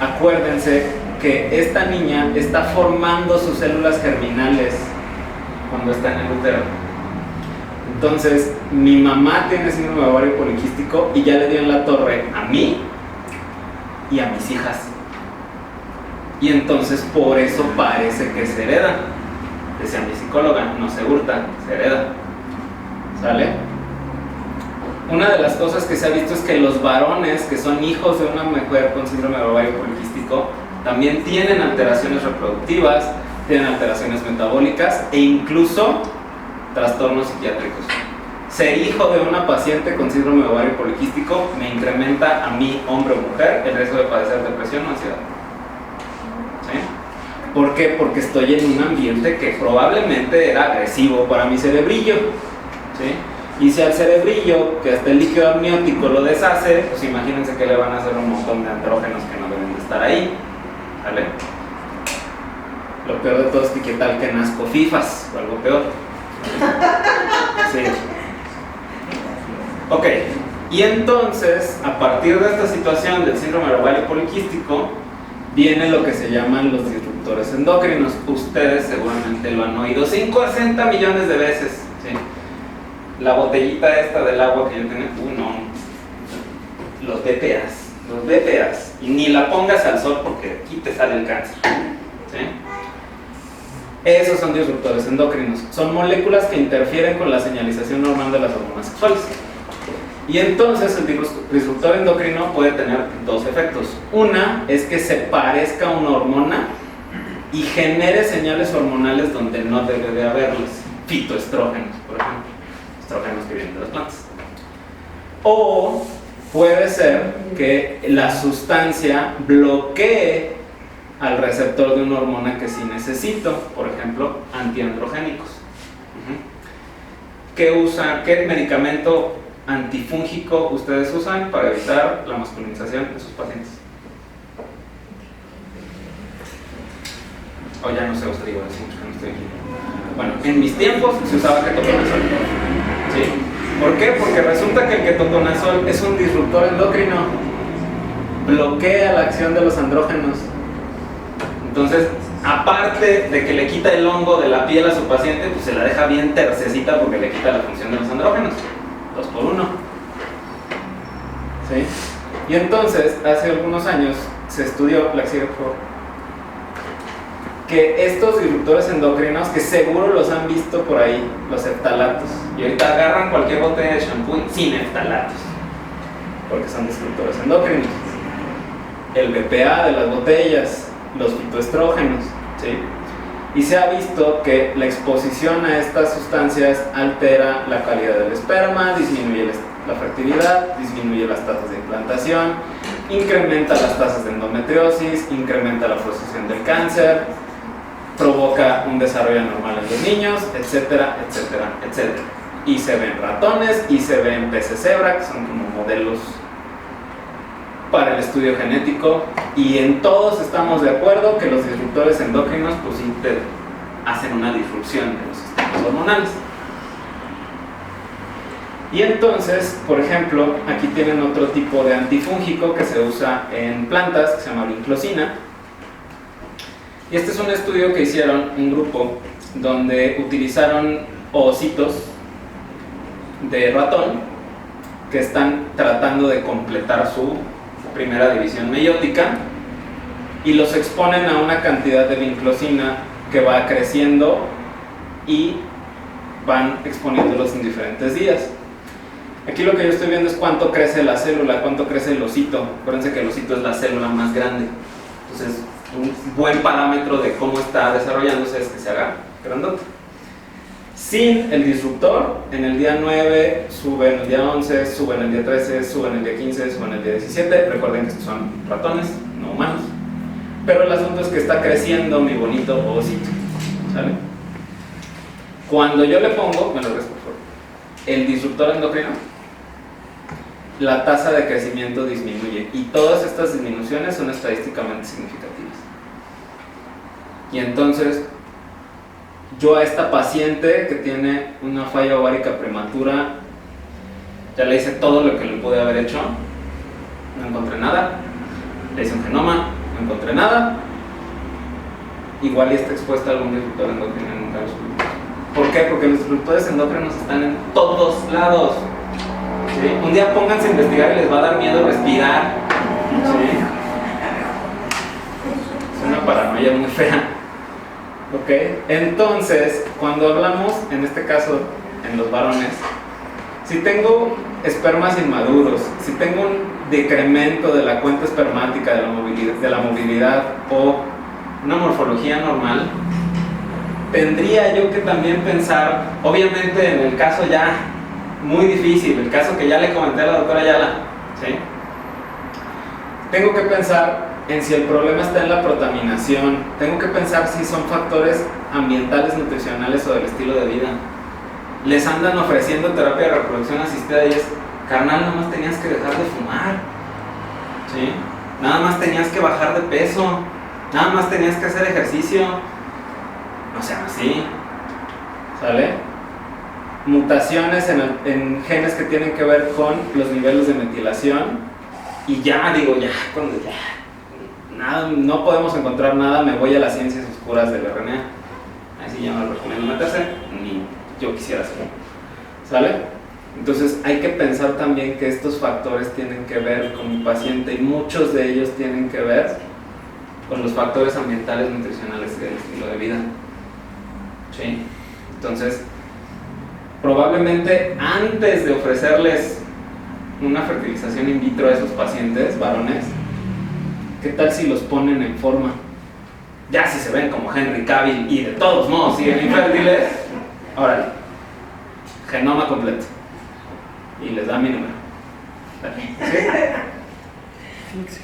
acuérdense que esta niña está formando sus células germinales cuando está en el útero. Entonces, mi mamá tiene síndrome de ovario poliquístico y ya le dio en la torre a mí y a mis hijas. Y entonces, por eso parece que se hereda. Decía mi psicóloga, no se hurta, se hereda. ¿Sale? Una de las cosas que se ha visto es que los varones que son hijos de una mujer con síndrome de ovario poliquístico también tienen alteraciones reproductivas, tienen alteraciones metabólicas e incluso trastornos psiquiátricos. Ser hijo de una paciente con síndrome de ovario poliquístico me incrementa a mí, hombre o mujer, el riesgo de padecer depresión o ansiedad. ¿Sí? ¿Por qué? Porque estoy en un ambiente que probablemente era agresivo para mi cerebrillo. ¿Sí? Y si al cerebrillo, que hasta el líquido amniótico lo deshace, pues imagínense que le van a hacer un montón de andrógenos que no deben de estar ahí. ¿Vale? Lo peor de todo es que qué tal que nazco fifas o algo peor. Sí. Ok, y entonces, a partir de esta situación del síndrome de ovario poliquístico, viene lo que se llaman los disruptores endocrinos. Ustedes seguramente lo han oído 50 millones de veces. ¿Sí? La botellita esta del agua que yo tengo, no, los BPAs, y ni la pongas al sol porque aquí te sale el cáncer. ¿Sí? Esos son disruptores endocrinos, son moléculas que interfieren con la señalización normal de las hormonas sexuales. Y entonces el disruptor endocrino puede tener dos efectos. Una es que se parezca a una hormona y genere señales hormonales donde no debe de haberlas, fitoestrógenos, por ejemplo, estrógenos que vienen de las plantas. O puede ser que la sustancia bloquee al receptor de una hormona que sí necesito, por ejemplo, antiandrogénicos. ¿Qué medicamento antifúngico ustedes usan para evitar la masculinización de sus pacientes? O ya no sé, os digo, hace mucho que no estoy aquí. Bueno, en mis tiempos se usaba ketoconazol. ¿Sí? ¿Por qué? Porque resulta que el ketoconazol es un disruptor endocrino, bloquea la acción de los andrógenos. Entonces, aparte de que le quita el hongo de la piel a su paciente, pues se la deja bien tercecita porque le quita la función de los andrógenos. 2 por 1. ¿Sí? Y entonces, hace algunos años se estudió, que estos disruptores endocrinos, que seguro los han visto por ahí, los eftalatos, y ahorita agarran cualquier botella de shampoo sin eftalatos, porque son disruptores endocrinos. El BPA de las botellas, los fitoestrógenos, ¿sí? Y se ha visto que la exposición a estas sustancias altera la calidad del esperma, disminuye la fertilidad, disminuye las tasas de implantación, incrementa las tasas de endometriosis, incrementa la procesión del cáncer, provoca un desarrollo anormal en los niños, etcétera, etcétera, etcétera. Y se ven ratones y se ven peces cebra, que son como modelos para el estudio genético, y en todos estamos de acuerdo que los disruptores endocrinos pues sí te hacen una disrupción de los sistemas hormonales. Y entonces, por ejemplo, aquí tienen otro tipo de antifúngico que se usa en plantas, que se llama vinclosina. Y este es un estudio que hicieron un grupo donde utilizaron ovocitos de ratón que están tratando de completar su primera división meiótica y los exponen a una cantidad de vinclosina que va creciendo y van exponiéndolos en diferentes días. Aquí lo que yo estoy viendo es cuánto crece la célula, cuánto crece el osito. Acuérdense que el osito es la célula más grande. Entonces, un buen parámetro de cómo está desarrollándose es que se haga grandote. Sin el disruptor, en el día 9, sube en el día 11, sube en el día 13, sube en el día 15, sube en el día 17. Recuerden que estos son ratones, no humanos. Pero el asunto es que está creciendo mi bonito ovocito. ¿Sale? Cuando yo le pongo, me lo ves por favor, el disruptor endocrino, la tasa de crecimiento disminuye. Y todas estas disminuciones son estadísticamente significativas. Y entonces, yo a esta paciente que tiene una falla ovárica prematura, ya le hice todo lo que le pude haber hecho, no encontré nada. Le hice un genoma, no encontré nada. Igual y está expuesta a algún disruptor endocrino en un caso. ¿Por qué? Porque los disruptores endócrinos están en todos lados. ¿Sí? Un día pónganse a investigar y les va a dar miedo respirar. ¿Sí? Es una paranoia muy fea. ¿Ok? Entonces, cuando hablamos, en este caso, en los varones, si tengo espermas inmaduros, si tengo un decremento de la cuenta espermática, de la movilidad o una morfología normal, tendría yo que también pensar, obviamente en el caso ya muy difícil, el caso que ya le comenté a la doctora Ayala, ¿sí? Tengo que pensar en si el problema está en la protaminación, tengo que pensar si son factores ambientales, nutricionales o del estilo de vida. Les andan ofreciendo terapia de reproducción asistida y es, carnal, nada más tenías que dejar de fumar, ¿sí? Nada más tenías que bajar de peso, nada más tenías que hacer ejercicio, no sean así, ¿sale? Mutaciones en genes que tienen que ver con los niveles de metilación y ya, digo, ya, cuando ya nada, no podemos encontrar nada, me voy a las ciencias oscuras del RNA. Ahí sí ya no recomiendo meterse, ni yo quisiera hacerlo, ¿sale? Entonces hay que pensar también que estos factores tienen que ver con mi paciente y muchos de ellos tienen que ver con los factores ambientales, nutricionales y del estilo de vida. ¿Sí? Entonces, probablemente antes de ofrecerles una fertilización in vitro a esos pacientes varones, ¿qué tal si los ponen en forma? Ya si se ven como Henry Cavill y de todos modos siguen infértiles, órale, genoma completo y les da mi número. ¿Sí?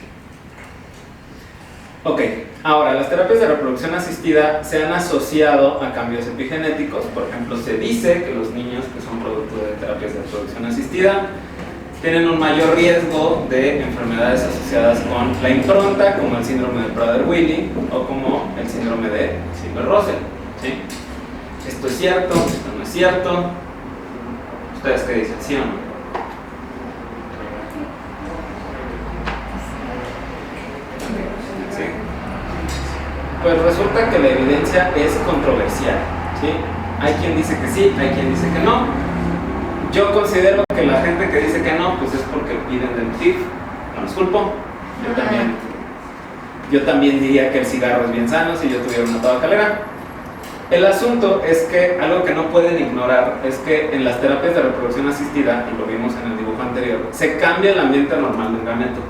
Ok, ahora las terapias de reproducción asistida se han asociado a cambios epigenéticos. Por ejemplo, se dice que los niños que son producto de terapias de reproducción asistida tienen un mayor riesgo de enfermedades asociadas con la impronta, como el síndrome de Prader-Willi o como el síndrome de Silver-Russell. ¿Sí? ¿Esto es cierto? ¿Esto no es cierto? ¿Ustedes qué dicen? ¿Sí o no? Pues resulta que la evidencia es controversial, ¿sí? Hay quien dice que sí, hay quien dice que no. Yo considero que la gente que dice que no, pues es porque piden del TIF, no los culpo. Yo también diría que el cigarro es bien sano si yo tuviera una tabacalera. El asunto es que algo que no pueden ignorar es que en las terapias de reproducción asistida, y lo vimos en el dibujo anterior, se cambia el ambiente normal de un gameto,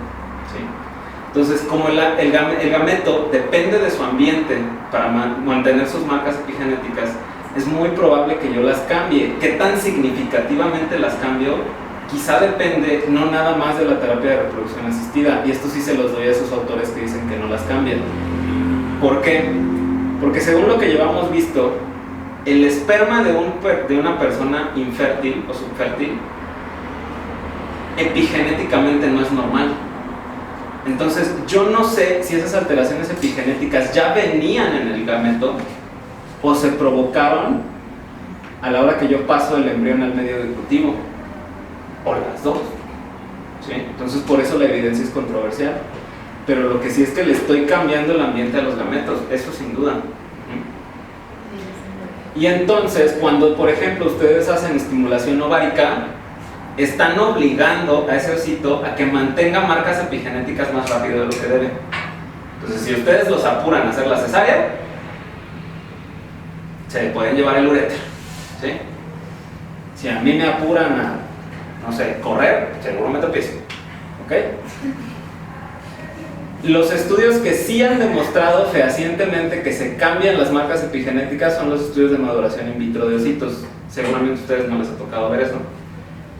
¿sí? Entonces, como el gameto depende de su ambiente para mantener sus marcas epigenéticas, es muy probable que yo las cambie. ¿Qué tan significativamente las cambio? Quizá depende no nada más de la terapia de reproducción asistida, y esto sí se los doy a esos autores que dicen que no las cambian. ¿Por qué? Porque según lo que llevamos visto, el esperma de una persona infértil o subfértil epigenéticamente no es normal. Entonces, yo no sé si esas alteraciones epigenéticas ya venían en el gameto o se provocaron a la hora que yo paso el embrión al medio digestivo, o las dos, ¿sí? Entonces, por eso la evidencia es controversial. Pero lo que sí es que le estoy cambiando el ambiente a los gametos, eso sin duda. Y entonces, cuando, por ejemplo, ustedes hacen estimulación ovárica, están obligando a ese osito a que mantenga marcas epigenéticas más rápido de lo que debe. Entonces, si ustedes los apuran a hacer la cesárea, se pueden llevar el uréter, ¿sí? Si a mí me apuran a, no sé, correr, seguro me tropiezo, ¿ok? Los estudios que sí han demostrado fehacientemente que se cambian las marcas epigenéticas son los estudios de maduración in vitro de ositos. Seguramente a ustedes no les ha tocado ver eso,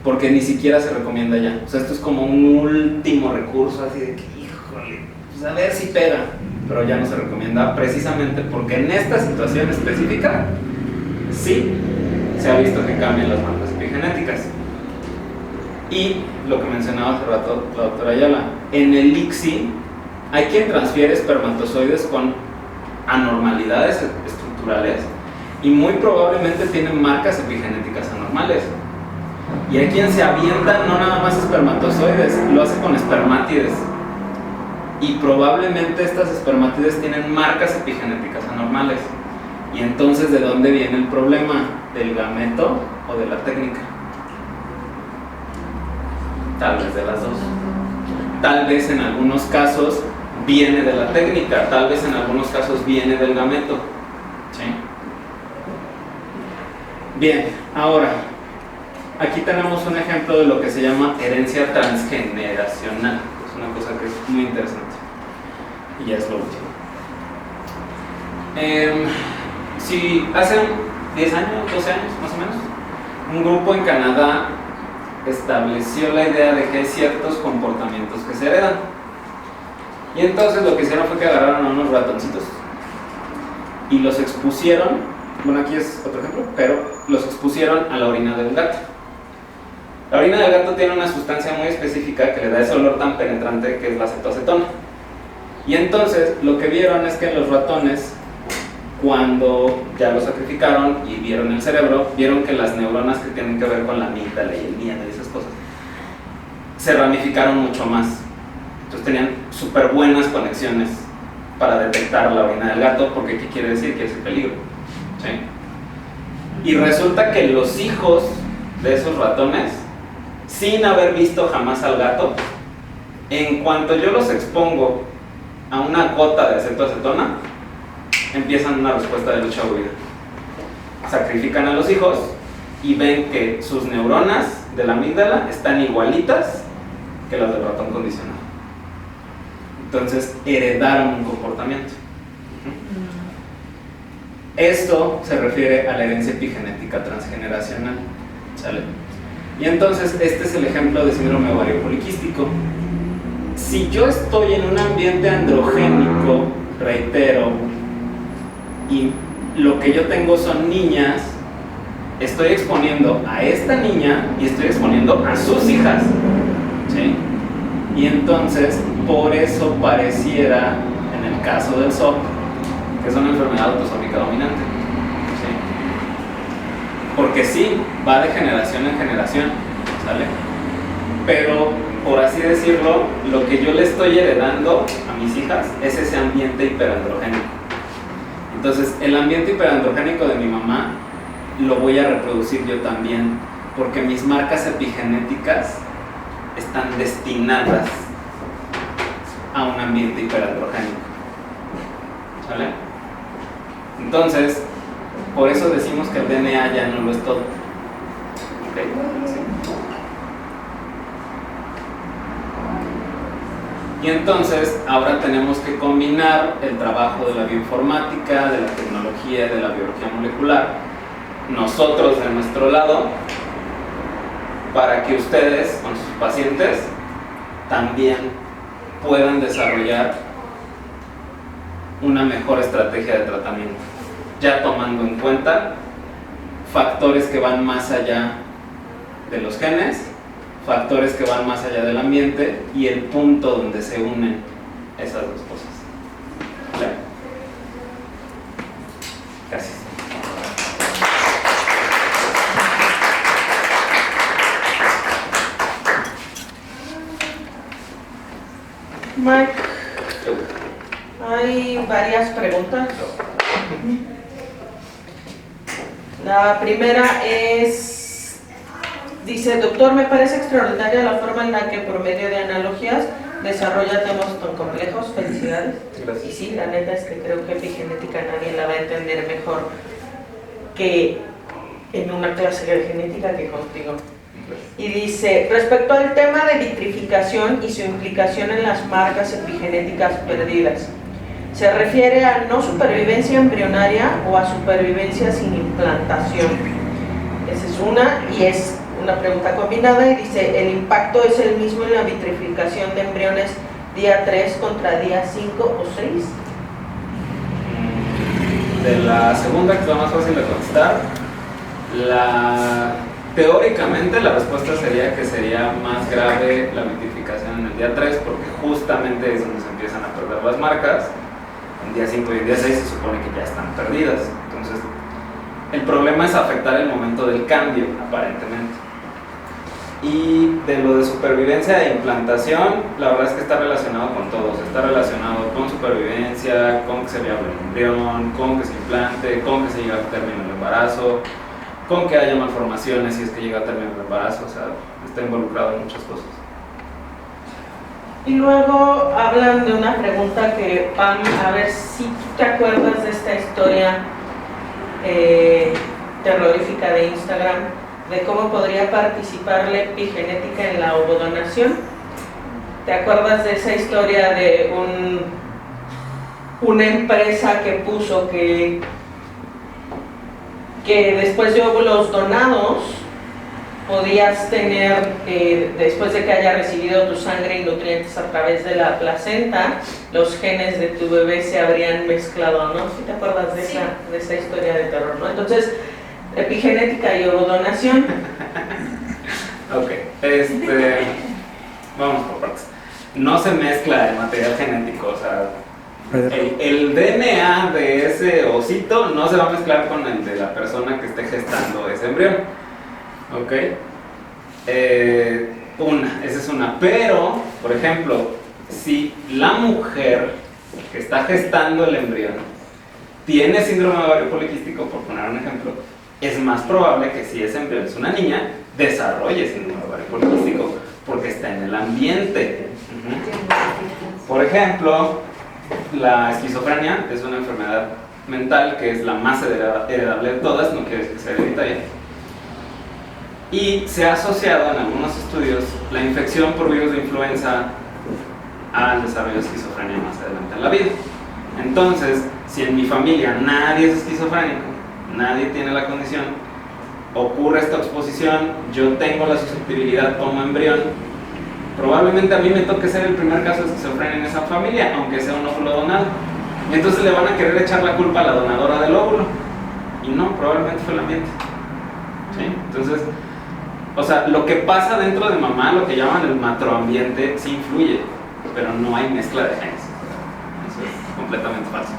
porque ni siquiera se recomienda ya. O sea, esto es como un último recurso, así de que, híjole, pues a ver si pega, pero ya no se recomienda precisamente porque en esta situación específica sí se ha visto que cambian las marcas epigenéticas. Y lo que mencionaba hace rato la doctora Ayala, en el ICSI hay quien transfiere espermatozoides con anormalidades estructurales y muy probablemente tienen marcas epigenéticas anormales. Y hay quien se avienta no nada más espermatozoides, lo hace con espermátides. Y probablemente estas espermátides tienen marcas epigenéticas anormales. Y entonces, ¿de dónde viene el problema? ¿Del gameto o de la técnica? Tal vez de las dos. Tal vez en algunos casos viene de la técnica, tal vez en algunos casos viene del gameto. ¿Sí? Bien, ahora, aquí tenemos un ejemplo de lo que se llama herencia transgeneracional. Es una cosa que es muy interesante. Y ya es lo último. Si hace 10 años, 12 años más o menos, un grupo en Canadá estableció la idea de que hay ciertos comportamientos que se heredan. Y entonces lo que hicieron fue que agarraron a unos ratoncitos y los expusieron, bueno, aquí es otro ejemplo, pero los expusieron a la orina del gato. La orina del gato tiene una sustancia muy específica que le da ese olor tan penetrante que es la cetoacetona. Y entonces lo que vieron es que en los ratones, cuando ya lo sacrificaron y vieron el cerebro, vieron que las neuronas que tienen que ver con la amígdala y el miedo y esas cosas se ramificaron mucho más. Entonces tenían súper buenas conexiones para detectar la orina del gato, porque ¿qué quiere decir? Que es el peligro. ¿Sí? Y resulta que los hijos de esos ratones, sin haber visto jamás al gato, en cuanto yo los expongo a una gota de cetoacetona, empiezan una respuesta de lucha o huida. Sacrifican a los hijos y ven que sus neuronas de la amígdala están igualitas que las del ratón condicionado. Entonces heredaron un comportamiento. Esto se refiere a la herencia epigenética transgeneracional. ¿Sale? Y entonces este es el ejemplo de síndrome ovario poliquístico. Si yo estoy en un ambiente androgénico, reitero, y lo que yo tengo son niñas, estoy exponiendo a esta niña y estoy exponiendo a sus hijas. ¿Sí? Y entonces, por eso pareciera, en el caso del SOP, que es una enfermedad autosómica dominante. ¿Sí? Porque sí, va de generación en generación, ¿sale? Pero, por así decirlo, lo que yo le estoy heredando a mis hijas es ese ambiente hiperandrogénico. Entonces, el ambiente hiperandrogénico de mi mamá lo voy a reproducir yo también, porque mis marcas epigenéticas están destinadas a un ambiente hiperandrogénico. ¿Sale? Entonces, por eso decimos que el DNA ya no lo es todo. ¿Okay? Sí. Y entonces, ahora tenemos que combinar el trabajo de la bioinformática, de la tecnología, de la biología molecular, nosotros de nuestro lado, para que ustedes con sus pacientes también puedan desarrollar una mejor estrategia de tratamiento, ya tomando en cuenta factores que van más allá de los genes, factores que van más allá del ambiente y el punto donde se unen esas dos cosas. ¿Vale? Gracias. Mike, hay varias preguntas. La primera es, dice, doctor, me parece extraordinaria la forma en la que por medio de analogías desarrolla temas tan complejos. Felicidades. Gracias. Y sí, la neta es que creo que epigenética nadie la va a entender mejor que en una clase de genética que contigo. Y dice, respecto al tema de vitrificación y su implicación en las marcas epigenéticas perdidas, ¿se refiere a no supervivencia embrionaria o a supervivencia sin implantación? Esa es una, y es una pregunta combinada, y dice, ¿el impacto es el mismo en la vitrificación de embriones día 3 contra día 5 o 6? De la segunda, que es la más fácil de contestar, teóricamente la respuesta sería que sería más grave la vitrificación en el día 3, porque justamente es donde se empiezan a perder las marcas. En día 5 y en día 6 se supone que ya están perdidas. Entonces, el problema es afectar el momento del cambio, aparentemente. Y de lo de supervivencia e implantación, la verdad es que está relacionado con todos. Está relacionado con supervivencia, con que se viable el embrión, con que se implante, con que se llegue a término el embarazo, con que haya malformaciones si es que llega a término el embarazo. O sea, está involucrado en muchas cosas. Y luego hablan de una pregunta que, Pam, a ver si tú te acuerdas de esta historia terrorífica de Instagram, de cómo podría participar la epigenética en la ovodonación. ¿Te acuerdas de esa historia de una empresa que puso que después de óvulos donados podías tener, después de que haya recibido tu sangre y nutrientes a través de la placenta, los genes de tu bebé se habrían mezclado, ¿no? ¿Sí te acuerdas de esa historia de terror, no? Entonces, epigenética y ovodonación. Ok, vamos por partes. No se mezcla el material genético, o sea, el DNA de ese osito no se va a mezclar con el de la persona que esté gestando ese embrión. Ok, esa es una. Pero, por ejemplo, si la mujer que está gestando el embrión tiene síndrome de ovario poliquístico, por poner un ejemplo, es más probable que si ese embrión es una niña, desarrolle síndrome de ovario poliquístico, porque está en el ambiente. Por ejemplo, la esquizofrenia es una enfermedad mental que es la más heredable de todas, no quiere decir que sea hereditaria. Y se ha asociado en algunos estudios la infección por virus de influenza al desarrollo de esquizofrenia más adelante en la vida. Entonces, si en mi familia nadie es esquizofrénico, nadie tiene la condición, ocurre esta exposición, yo tengo la susceptibilidad como embrión, probablemente a mí me toque ser el primer caso de esquizofrenia en esa familia, aunque sea un óvulo donado. Y entonces le van a querer echar la culpa a la donadora del óvulo. Y no, probablemente fue el ambiente. ¿Sí? Entonces, o sea, lo que pasa dentro de mamá, lo que llaman el matroambiente, sí influye, pero no hay mezcla de genes. Eso es completamente falso.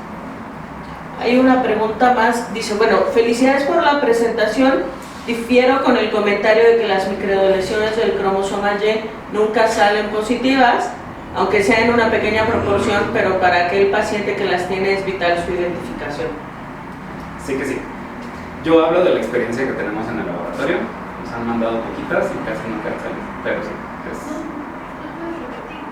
Hay una pregunta más, dice, bueno, felicidades por la presentación, difiero con el comentario de que las microlesiones del cromosoma Y nunca salen positivas, aunque sea en una pequeña proporción, pero para aquel paciente que las tiene es vital su identificación. Sí que sí. Yo hablo de la experiencia que tenemos en el laboratorio, nos han mandado poquitas y casi nunca han salido, pero sí.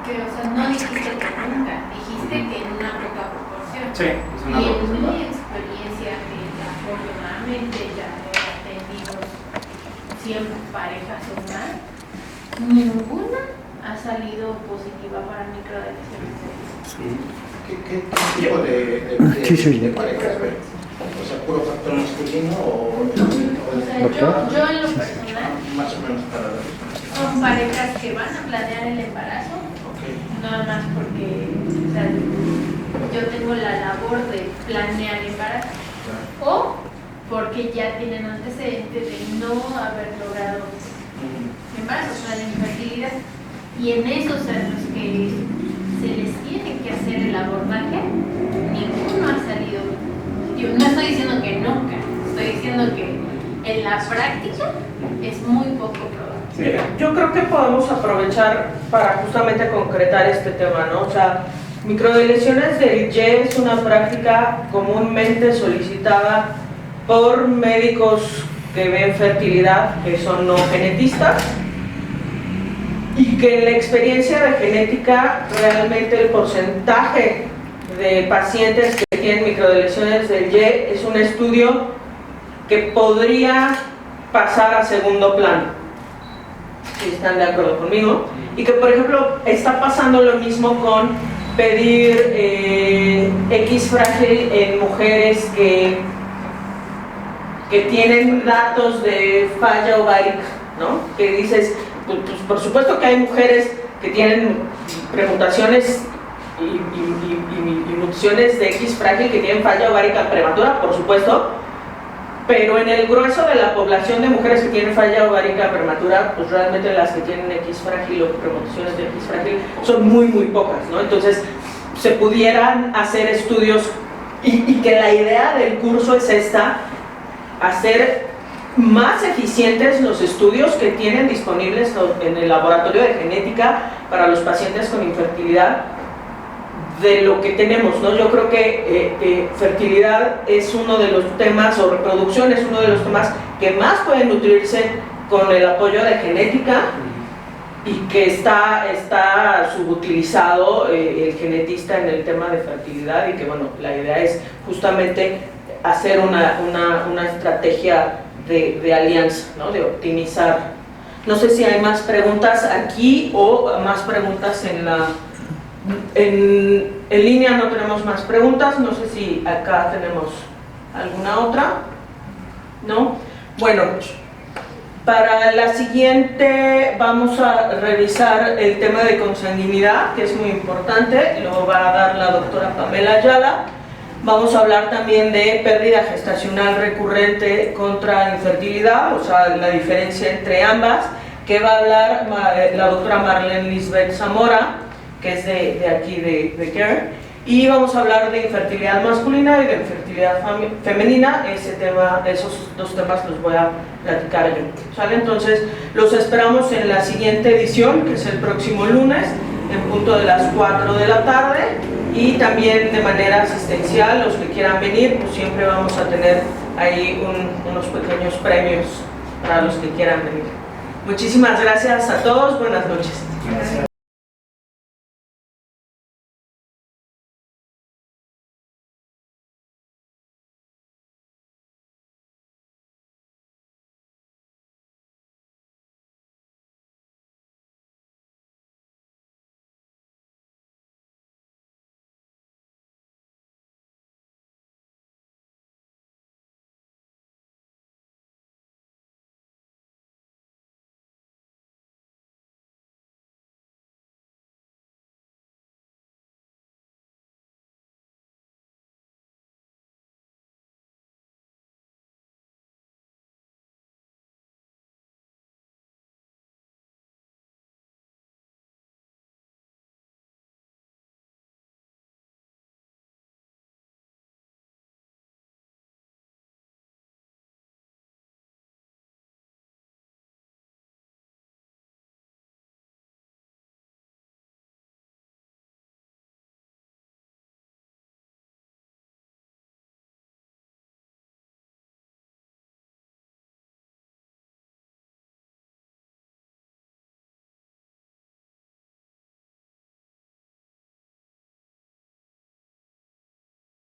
O sea, no dijiste que nunca, dijiste que en una poca proporción. Sí, es una y proporción. en mi experiencia, que afortunadamente ya he atendido 100 parejas o más, ninguna ha salido positiva para microdeleciones. ¿Qué tipo de parejas ven? O sea, puro factor masculino o sea, yo en lo personal, más o menos para la son parejas que van a planear el embarazo, nada más porque, o sea, yo tengo la labor de planear el embarazo, o porque ya tienen antecedentes de no haber logrado embarazo, o sea, de infertilidad, y en esos en los que se les tiene que hacer el abordaje, ninguno ha salido. Yo no estoy diciendo que nunca, estoy diciendo que en la práctica es muy poco probable. Sí, yo creo que podemos aprovechar para justamente concretar este tema, ¿no? O sea, microdeleciones del Y es una práctica comúnmente solicitada por médicos que ven fertilidad, que son no genetistas, y que en la experiencia de genética realmente el porcentaje de pacientes que tienen microdeleciones del Y es un estudio que podría pasar a segundo plano, si están de acuerdo conmigo, y que por ejemplo está pasando lo mismo con pedir X frágil en mujeres que tienen datos de falla ovárica, ¿no? Que dices, pues por supuesto que hay mujeres que tienen premutaciones y mutaciones de X frágil que tienen falla ovárica prematura, por supuesto, pero en el grueso de la población de mujeres que tienen falla ovárica prematura, pues realmente las que tienen X frágil o premutaciones de X frágil son muy pocas, ¿no? Entonces se pudieran hacer estudios y que la idea del curso es esta, hacer más eficientes los estudios que tienen disponibles en el laboratorio de genética para los pacientes con infertilidad de lo que tenemos, ¿no? Yo creo que fertilidad es uno de los temas, o reproducción es uno de los temas que más pueden nutrirse con el apoyo de genética, y que está subutilizado el genetista en el tema de fertilidad, y que bueno, la idea es justamente hacer una estrategia de alianza, ¿no? De optimizar. No sé si hay más preguntas aquí o más preguntas en línea. No tenemos más preguntas, no sé si acá tenemos alguna otra, ¿no? Bueno, para la siguiente vamos a revisar el tema de consanguinidad, que es muy importante, lo va a dar la doctora Pamela Ayala. Vamos a hablar también de pérdida gestacional recurrente contra infertilidad, o sea, la diferencia entre ambas, que va a hablar la doctora Marlene Lisbeth Zamora, que es de aquí de CARE, y vamos a hablar de infertilidad masculina y de infertilidad femenina. Esos dos temas los voy a platicar yo, ¿sale? Entonces, los esperamos en la siguiente edición, que es el próximo lunes, en punto de las 4 de la tarde, y también de manera asistencial, los que quieran venir, pues siempre vamos a tener ahí unos pequeños premios para los que quieran venir. Muchísimas gracias a todos, buenas noches. Gracias.